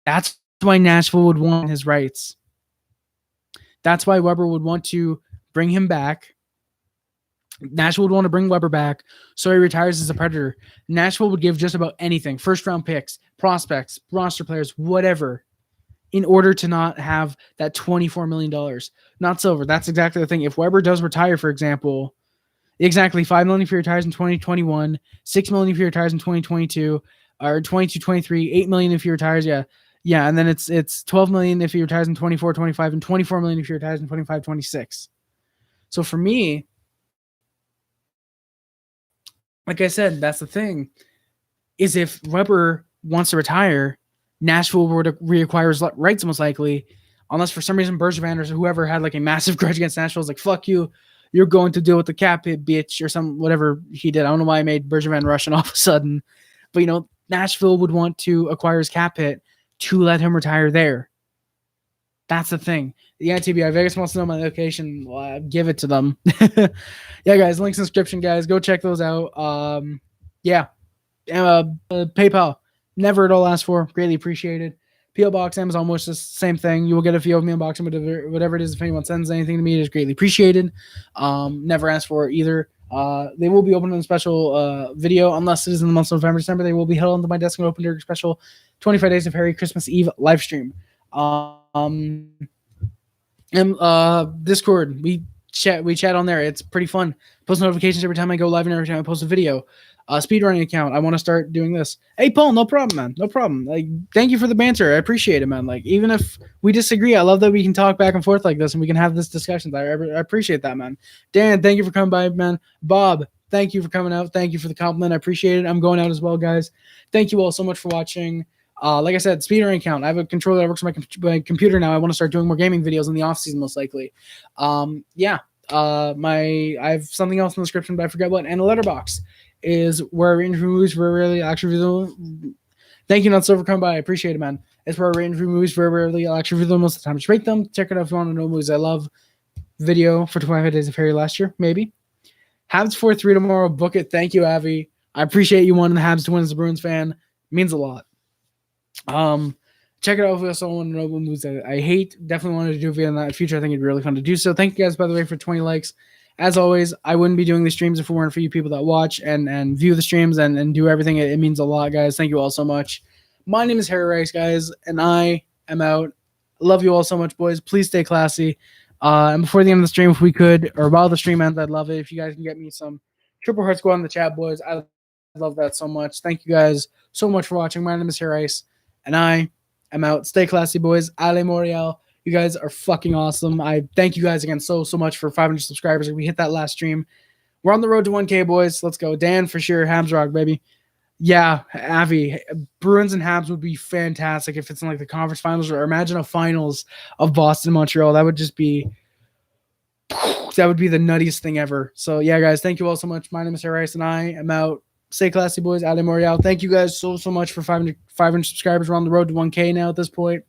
that's why Nashville would want his rights. That's why Weber would want to bring him back. Nashville would want to bring Weber back so he retires as a Predator. Nashville would give just about anything, first-round picks, prospects, roster players, whatever, in order to not have that $24 million. Not Silver. That's exactly the thing. If Weber does retire, for example, exactly $5 million if he retires in 2021, $6 million if he retires in 2022, or 22-23, $8 million if he retires, yeah, and then it's $12 million if he retires in 24-25, and $24 million if he retires in 25-26. So for me, like I said, that's the thing, is if Weber wants to retire, Nashville would reacquire his rights most likely, unless for some reason Bergevin or whoever had like a massive grudge against Nashville. Is like, fuck you, you're going to deal with the cap hit, bitch, or some whatever he did. I don't know why I made Bergevin Russian all of a sudden, but Nashville would want to acquire his cap hit to let him retire there. That's the thing. Yeah, TBI Vegas wants to know my location. Well, give it to them. Yeah, guys, links in the description, guys. Go check those out. PayPal, never at all asked for. Greatly appreciated. PO Box, Amazon, which is the same thing. You will get a fee of me unboxing, whatever it is. If anyone sends anything to me, it is greatly appreciated. Never asked for it either. They will be open in a special video, unless it is in the months of November, December. They will be held onto my desk and open during a special 25 Days of Harry Christmas Eve live stream. Discord, we chat on there. It's pretty fun. Post notifications every time I go live and every time I post a video. Speedrunning account. I want to start doing this. Hey, Paul, no problem, man. No problem. Like, thank you for the banter. I appreciate it, man. Like, even if we disagree, I love that we can talk back and forth like this and we can have this discussion. I appreciate that, man. Dan, thank you for coming by, man. Bob, thank you for coming out. Thank you for the compliment. I appreciate it. I'm going out as well, guys. Thank you all so much for watching. Like I said, speedrunning account. I have a controller that works on my computer now. I want to start doing more gaming videos in the off season, most likely. I have something else in the description, but I forgot what. And a letterbox is where I rate movies very rarely. Actually, thank you, Not Silver, come by. I appreciate it, man. It's where I rate movies very rarely. I'll actually review them most of the time. Just rate them. Check it out if you want to know movies I love. Video for 25 Days of Harry last year, maybe. Habs 4-3 tomorrow. Book it. Thank you, Avi. I appreciate you wanting the Habs to win as a Bruins fan. It means a lot. Check it out if you also want to know what movies I hate. Definitely wanted to do a video in the future. I think it'd be really fun to do so. Thank you guys, by the way, for 20 likes. As always, I wouldn't be doing the streams if it weren't for you people that watch and view the streams and do everything. It means a lot, guys. Thank you all so much. My name is Harry Rice, guys, and I am out. Love you all so much, boys. Please stay classy. And before the end of the stream, if we could, or while the stream ends, I'd love it if you guys can get me some triple hearts go on in the chat, boys. I love that so much. Thank you guys so much for watching. My name is Harry Rice, and I am out. Stay classy, boys. Ale Montreal. You guys are fucking awesome. I thank you guys again so much for 500 subscribers. We hit that last stream. We're on the road to 1K, boys. Let's go. Dan, for sure. Habs rock, baby. Yeah, Avi. Bruins and Habs would be fantastic if it's in like the conference finals, or imagine a finals of Boston, Montreal. That would just be the nuttiest thing ever. So, yeah, guys, thank you all so much. My name is Harry Rice, and I am out. Stay classy, boys. Ale Montreal. Thank you guys so much for 500 subscribers. We're on the road to 1K now at this point.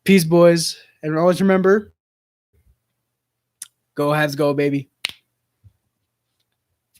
Peace, boys. And always remember, go Habs, go, baby.